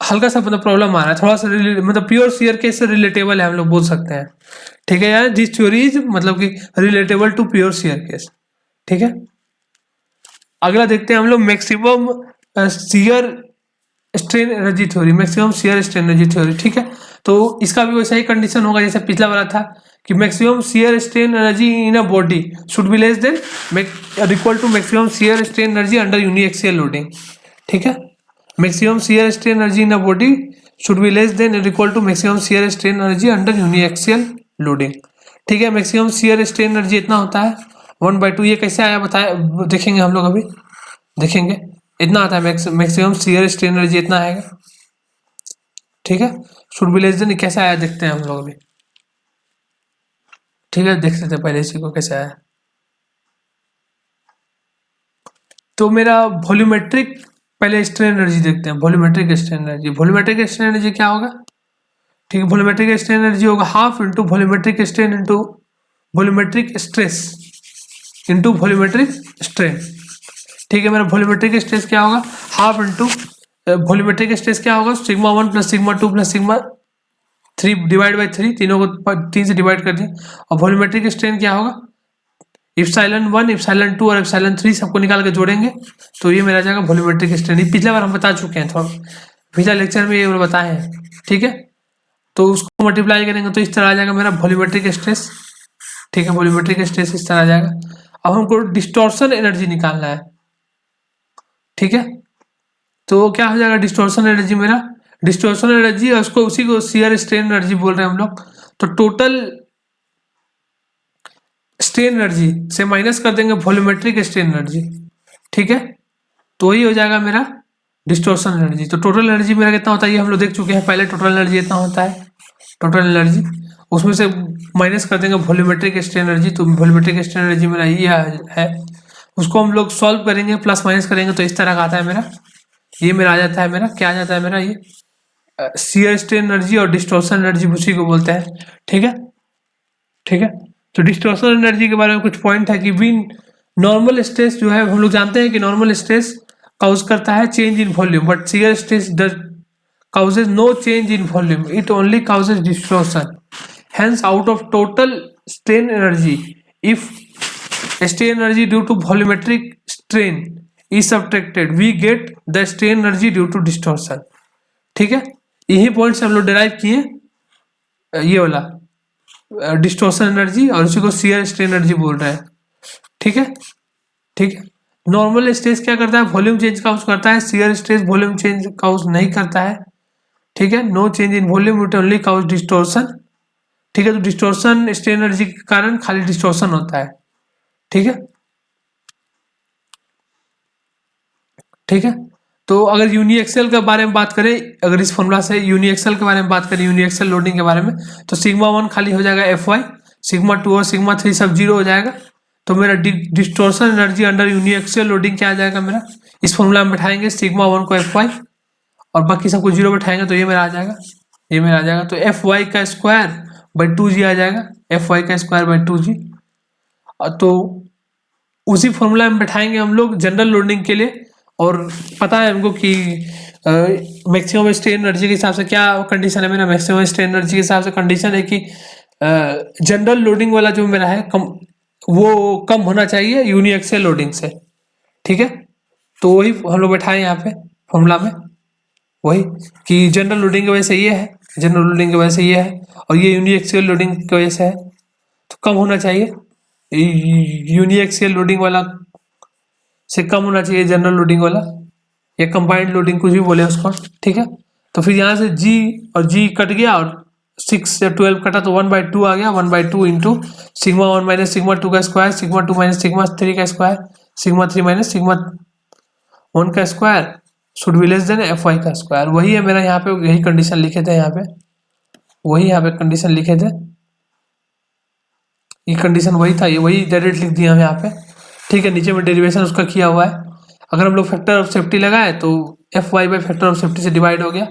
हल्का सा मतलब प्रॉब्लम आ रहा है, थोड़ा सा मतलब प्योर शियर केस से रिलेटेबल है, हम लोग बोल सकते हैं, ठीक है यार। दिस थ्योरी इज मतलब कि relatable to pure shear case, ठीक है। अगला देखते हैं हम लोग maximum shear strain energy theory, maximum shear strain energy theory, ठीक है। तो इसका भी वैसा ही कंडीशन होगा जैसे पिछला वाला था कि maximum shear strain energy in a body should be less than equal to maximum shear strain energy under uniaxial loading, ठीक है। Maximum shear strain energy in a body should be less than equal to maximum shear strain energy under uniaxial loading, ठीक है। Maximum shear strain energy इतना होता है 1/2। ये कैसे आया बताया, देखेंगे हम लोग, अभी देखेंगे। इतना आता है मैक्सिमम शियर स्ट्रेन एनर्जी इतना आएगा, ठीक है। शुड बी लेस देन कैसे आया देखते हैं हम लोग अभी, ठीक है। देख सकते हैं पहले इसी को कैसे आया। तो मेरा वॉल्यूमेट्रिक पहले स्ट्रेन एनर्जी देखते हैं, volumetric strain energy. Volumetric strain energy क्या होगा, ठीक है। वॉल्यूमेट्रिक स्ट्रेन एनर्जी होगा half into volumetric strain into volumetric stress into volumetric strain, ठीक है। मेरा वॉल्यूमेट्रिक स्ट्रेस क्या होगा, हाफ इंटू वॉल्यूमेट्रिक स्ट्रेस क्या होगा, sigma one plus sigma two plus sigma three divide by three, तीनों को 3 से डिवाइड कर दिया। और वॉल्यूमेट्रिक स्ट्रेन क्या होगा, इप्सिलॉन 1 इप्सिलॉन 2 और इप्सिलॉन 3 सबको निकाल के जोड़ेंगे तो ये मेरा जाएगा वॉल्यूमेट्रिक स्ट्रेन। ये पिछले बार हम बता चुके हैं, थोड़ा पिछला लेक्चर में ये बताए हैं, ठीक है। तो उसको मल्टीप्लाई करेंगे तो इस तरह आ जाएगा मेरा वॉल्यूमेट्रिक स्ट्रेस, ठीक है। वॉल्यूमेट्रिक स्ट्रेस इस तरह आ जाएगा। अब हमको डिस्टॉर्शन एनर्जी निकालना है, ठीक है। तो क्या हो जाएगा डिस्टॉर्शन एनर्जी मेरा, डिस्टॉर्शन एनर्जी और उसको उसी को शियर स्ट्रेन एनर्जी बोल रहे हैं हम लोग। तो टोटल स्ट्रेन एनर्जी से माइनस कर देंगे वॉल्यूमेट्रिक स्ट्रेन एनर्जी, ठीक है। तो वही हो जाएगा मेरा डिस्टॉर्शन एनर्जी। तो टोटल एनर्जी मेरा कितना होता है ये हम लोग देख चुके हैं पहले, टोटल एनर्जी इतना होता है टोटल एनर्जी, उसमें से माइनस कर देंगे वॉल्यूमेट्रिक स्ट्रेन एनर्जी। तो वॉल्यूमेट्रिक स्ट्रेन एनर्जी मेरा ये है, उसको हम लोग सॉल्व करेंगे, प्लस माइनस करेंगे तो इस तरह का आता है मेरा, ये मेरा आ जाता है मेरा, क्या आ जाता है मेरा, ये शियर स्ट्रेन एनर्जी और डिस्टॉर्शन एनर्जी उसी को बोलते हैं, ठीक है, ठीक है। तो डिस्टॉर्शन एनर्जी के बारे में कुछ पॉइंट है कि भी नॉर्मल स्ट्रेस जो है हम लोग जानते हैं कि नॉर्मल स्ट्रेस काउज करता है change in volume, but shear stress causes no change in volume, it only causes distortion. Hence out of total strain energy, if strain energy due to volumetric strain is subtracted, we get the strain energy due to distortion, ठीक है। यही points हम लोग derive किए, ये वाला distortion energy और उसी को शियर स्ट्रेन एनर्जी बोल रहे हैं, ठीक है, ठीक है। नॉर्मल स्ट्रेस क्या करता है, वॉल्यूम चेंज काउज करता है, shear stress volume change cause नहीं करता है, ठीक है। No change in volume, it only cause distortion, ठीक है। तो डिस्टॉर्शन स्ट्रेन एनर्जी के कारण खाली डिस्टॉर्शन होता है, ठीक है, ठीक है। तो अगर यूनिएक्सल के बारे में बात करें, अगर इस फॉर्मूला से यूनिएक्सल के बारे में बात करें, यूनिएक्सल लोडिंग के बारे में, तो सिग्मा वन खाली हो जाएगा एफ वाई, सिग्मा 2 और सिग्मा 3 सब जीरो हो जाएगा। तो मेरा distortion energy under uniaxial loading क्या आ जाएगा मेरा, इस फॉर्मूला में बैठाएंगे सिग्मा 1 को एफ वाई और बाकी सबको जीरो बैठाएंगे तो ये मेरा आ जाएगा, ये मेरा आ जाएगा। तो एफ वाई का स्क्वायर बाई 2g आ जाएगा, एफ वाई का स्क्वायर बाई 2g। तो उसी फॉर्मूला में बैठाएंगे हम लोग जनरल लोडिंग के लिए। और पता है हमको कि मैक्सिमम स्ट्रेन एनर्जी के हिसाब से क्या कंडीशन है मेरा, मैक्सिमम स्ट्रेन एनर्जी के हिसाब से कंडीशन है कि जनरल लोडिंग वाला जो मेरा है वो कम होना चाहिए यूनिएक्सियल लोडिंग से, ठीक है। तो वही हम लोग बैठाए यहाँ पे फॉर्मूला में, वही कि जनरल लोडिंग की वजह से ये है, जनरल लोडिंग की वजह से ये है और ये यूनिएक्सियल लोडिंग की वजह से है, तो कम होना चाहिए यूनिएक्सियल लोडिंग वाला से कम होना चाहिए जनरल लोडिंग वाला, या कंबाइंड लोडिंग कुछ भी बोले उसको, ठीक है। तो फिर यहाँ से जी और जी कट गया और 6 से 12 कटा तो 1/2 आ गया, 1/2 इंटू सिग्मा 1 माइनस सिग्मा 2 का स्क्वायर, सिग्मा 2 माइनस सिग्मा 3 का स्क्वायर, सिग्मा 3 माइनस सिग्मा 1 का square should be less than F Y का स्क्वायर। वही है मेरा यहाँ पे, यही कंडीशन लिखे थे यहाँ पे, वही यहाँ पे कंडीशन लिखे थे, ये कंडीशन वही था, ये वही डायरेक्ट लिख दिया हम यहाँ पे, ठीक है। नीचे में डेरिवेशन उसका किया हुआ है। अगर हम लोग फैक्टर ऑफ सेफ्टी लगाए तो F Y by factor of safety से डिवाइड हो गया,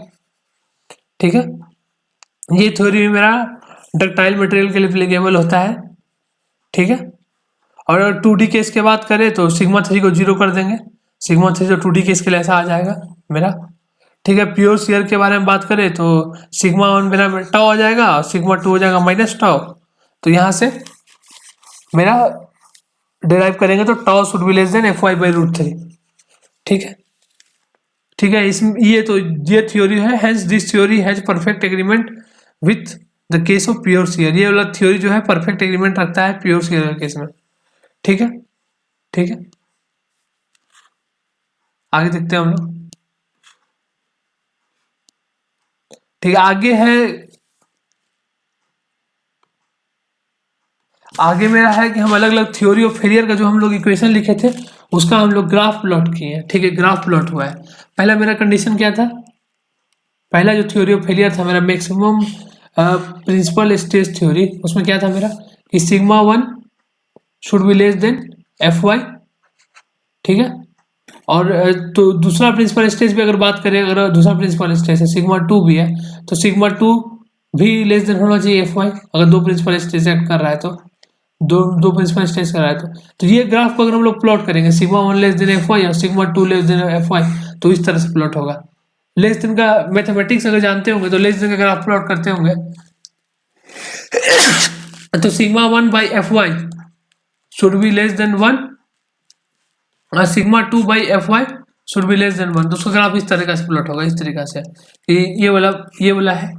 ठीक है। ये थ्योरी मेरा डक्टाइल मटेरियल के लिए एप्लीकेबल होता है, ठीक है। और अगर 2D केस की बात करें तो सिग्मा 3 को जीरो कर देंगे, सिग्मा 3 जो 2D केस के लिए ऐसा आ जाएगा मेरा, ठीक है। प्योर शेयर के बारे में बात करें तो सिग्मा 1 मेरा टाउ आ जाएगा और सिग्मा 2 हो जाएगा माइनस टाउ। तो यहाँ से मेरा डिराइव करेंगे तो tau should be less than F Y by √3, ठीक है, ठीक है। इसमें ये थ्योरी है, hence this theory has perfect agreement with the case of pure shear. ये वाला थ्योरी जो है परफेक्ट एग्रीमेंट रखता है प्योर शेयर के केस में, ठीक है, ठीक है। आगे देखते हैं हम लोग, ठीक है। आगे मेरा है कि हम अलग अलग थ्योरी ऑफ फेलियर का जो हम लोग इक्वेशन लिखे थे उसका हम लोग ग्राफ प्लॉट किए हैं, ठीक है। ग्राफ प्लॉट हुआ है। पहला मेरा कंडीशन क्या था, पहला जो थ्योरी ऑफ फेलियर था मेरा मैक्सिमम प्रिंसिपल स्ट्रेस थ्योरी, उसमें क्या था मेरा कि sigma 1 should be less than F Y, ठीक है। और तो दूसरा प्रिंसिपल स्ट्रेस भी अगर बात करें, अगर दूसरा प्रिंसिपल स्ट्रेस है सिग्मा 2 भी है तो सिग्मा 2 भी लेस देन होना चाहिए एफ वाई। अगर दो प्रिंसिपल स्ट्रेस एक्ट कर रहा है तो दो प्रिंसिपल स्ट्रेस कर रहा है तो ये ग्राफ को अगर हम लोग प्लॉट करेंगे sigma 1 less than F Y और sigma 2 less than F Y तो इस तरह से प्लॉट होगा। लेस देन का मैथमेटिक्स अगर जानते होंगे तो लेस देन का ग्राफ प्लॉट करते होंगे तो sigma 1 by F why should be less then 1 और sigma 2 by F why should be less then 1। तो उसका ग्राफ इस तरीके से प्लॉट होगा, इस तरीके से ये वाला है,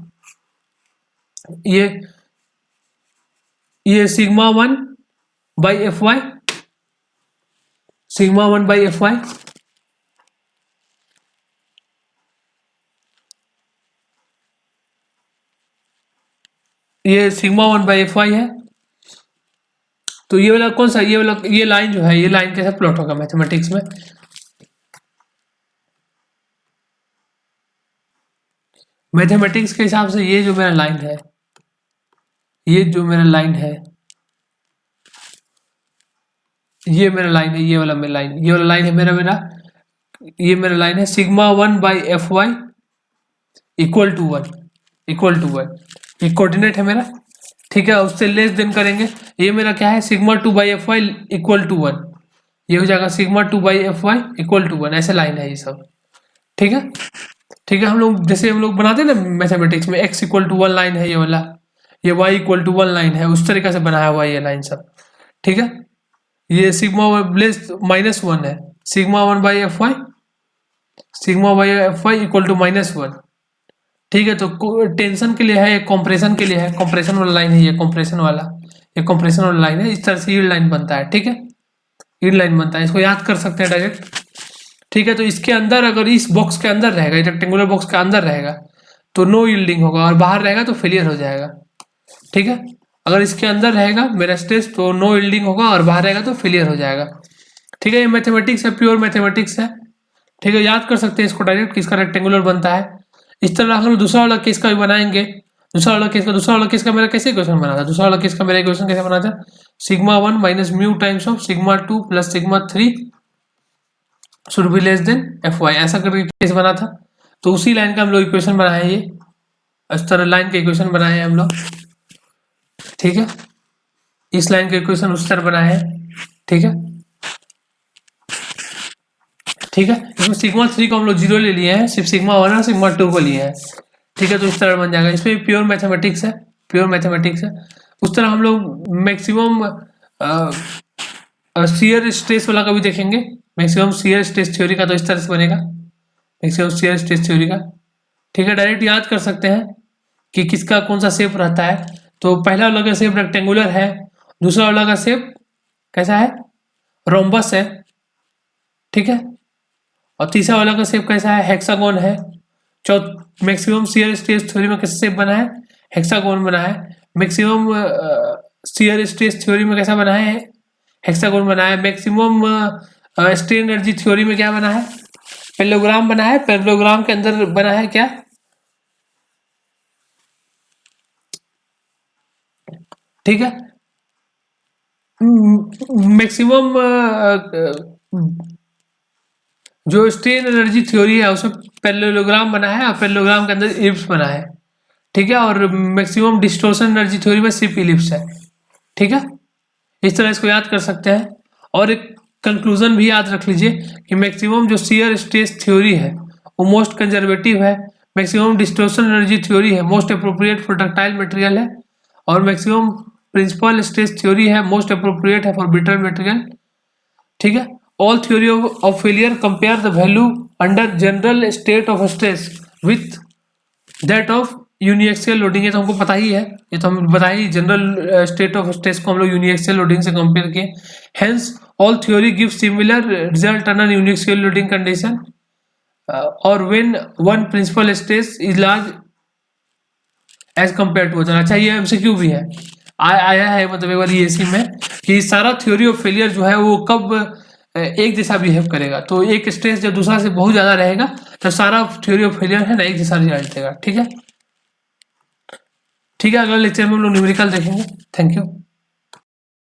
ये sigma 1 by F Y, sigma 1 by F Y, ये सिग्मा 1 बाई एफ वाई है। तो ये वाला कौन सा, ये लाइन जो है, ये लाइन कैसे प्लॉट होगा मैथमेटिक्स में, मैथमेटिक्स के हिसाब से ये जो मेरा लाइन है, ये जो मेरा लाइन है, ये मेरा लाइन है, ये वाला मेरा लाइन, ये वाला लाइन है मेरा ये मेरा लाइन है sigma 1 by F Y equal to 1, ये कोऑर्डिनेट है मेरा, ठीक है। उससे लेस देन करेंगे, ये मेरा क्या है sigma 2 by F Y equal to 1, ये हो जाएगा sigma 2 by F Y equal to 1, ऐसे लाइन है ये सब, ठीक है, ठीक है। हम लोग जैसे हम लोग बनाते हैं ना मैथमेटिक्स में x इक्वल टू 1 लाइन है ये वाला, ये y इक्वल टू 1 लाइन है, उस तरीके से बनाया हुआ ये लाइन सब, ठीक है। ये सिग्मा -1 है, sigma 1 by F Y, sigma by F Y equal to -1, ठीक है। तो टेंशन के लिए है, कॉम्प्रेशन के लिए है, कॉम्प्रेशन वाला लाइन है, ये कॉम्प्रेशन वाला लाइन है। इस तरह से यील्ड लाइन बनता है, ठीक है, यील्ड लाइन बनता है, इसको याद कर सकते हैं डायरेक्ट, ठीक है। तो इसके अंदर अगर इस बॉक्स के अंदर रहेगा, रेक्टेंगुलर बॉक्स के अंदर रहेगा तो नो यील्डिंग होगा और बाहर रहेगा तो फेलियर हो जाएगा, ठीक है। अगर इसके अंदर रहेगा मेरा स्ट्रेस तो नो यील्डिंग होगा और बाहर रहेगा तो फेलियर हो जाएगा, ठीक है। ये मैथमेटिक्स है, प्योर मैथमेटिक्स है, ठीक है। याद कर सकते हैं इसको डायरेक्ट, किसका रेक्टेंगुलर बनता है। इस तरह हम दूसरा वाला केस का भी बनाएंगे दूसरा वाला केस का मेरा कैसे इक्वेशन बना था? दूसरा वाला केस का मेरा इक्वेशन कैसे बना था? Sigma 1 minus mu times of sigma 2 plus sigma 3 should be less than F Y, ऐसा करके केस बना था। तो उसी लाइन का हम लोग इक्वेशन बनाए, ये इस तरह लाइन के इक्वेशन बनाए हैं हम लोग, ठीक है। इस लाइन के इक्वेशन उस तरह बनाए हैं, ठीक है, ठीक है। इसमें सिग्मा 3 को हम लोग 0 ले लिए हैं, सिर्फ सिग्मा 1 और सिग्मा 2 को लिए हैं, ठीक है। तो इस तरह बन जाएगा। इसमें प्योर मैथमेटिक्स है, प्योर मैथमेटिक्स है। उस तरह हम लोग मैक्सिमम शियर स्ट्रेस वाला का भी देखेंगे, मैक्सिमम शियर स्ट्रेस थ्योरी का। तो इस तरह से बनेगा मैक्सिमम शियर स्ट्रेस थ्योरी का, ठीक है। डायरेक्ट याद कर सकते हैं कि किसका कौन सा शेप रहता है। तो पहला वाला का शेप रेक्टेंगुलर है, दूसरा वाला का शेप कैसा है? रोम्बस है, ठीक है। और तीसरा वाला का शेप कैसा है? हेक्सागोन है। मैक्सिमम शियर स्ट्रेस थ्योरी में कैसा शेप बना है? हेक्सागोन बना है। मैक्सिमम शियर स्ट्रेस थ्योरी में कैसा बना है? हेक्सागोन बना है। मैक्सिमम स्ट्रेन एनर्जी थ्योरी में क्या बना है? पैरेललोग्राम बना है। पैरेललोग्राम के अंदर बना है क्या? ठीक है। मैक्सिमम जो स्ट्रेन एनर्जी थ्योरी है उसमें पैरेललोग्राम बना है और पैरेललोग्राम के अंदर इलिप्स बना है, ठीक है। और मैक्सिमम डिस्टॉर्शन एनर्जी थ्योरी में सिर्फ इलिप्स है, ठीक है। इस तरह इसको याद कर सकते हैं। और एक कंक्लूजन भी याद रख लीजिए कि मैक्सिमम जो शियर स्ट्रेस थ्योरी है वो मोस्ट कंजर्वेटिव है, मैक्सिमम डिस्टॉर्शन एनर्जी थ्योरी है most appropriate for ductile material है, और मैक्सिमम प्रिंसिपल स्ट्रेस थ्योरी है मोस्ट अप्रोप्रिएट है फॉर ब्रिटल मटेरियल, ठीक है। All theory of failure compare the value under general state of stress with that of uniaxial loading. ये तो हमको पता ही है, ये तो हम बताए ही, जनरल स्टेट ऑफ स्ट्रेस को हम लोग यूनिएक्सियल लोडिंग से कंपेयर किए। Hence all theory give similar result under uniaxial loading condition और when one principal stress is large as compare to other. अच्छा, ये एमसीक्यू भी है, आया है मतलब एक बार ईएसी में कि सारा थ्योरी ऑफ फेलियर जो है वो कब एक जैसा बिहेव करेगा। तो एक स्ट्रेस जब दूसरा से बहुत ज्यादा रहेगा तो सारा थ्योरी ऑफ फेलियर है ना एक जैसा रिजल्ट देगा, ठीक है। ठीक है, अगले लेक्चर में हम लोग न्यूमेरिकल देखेंगे। Thank you.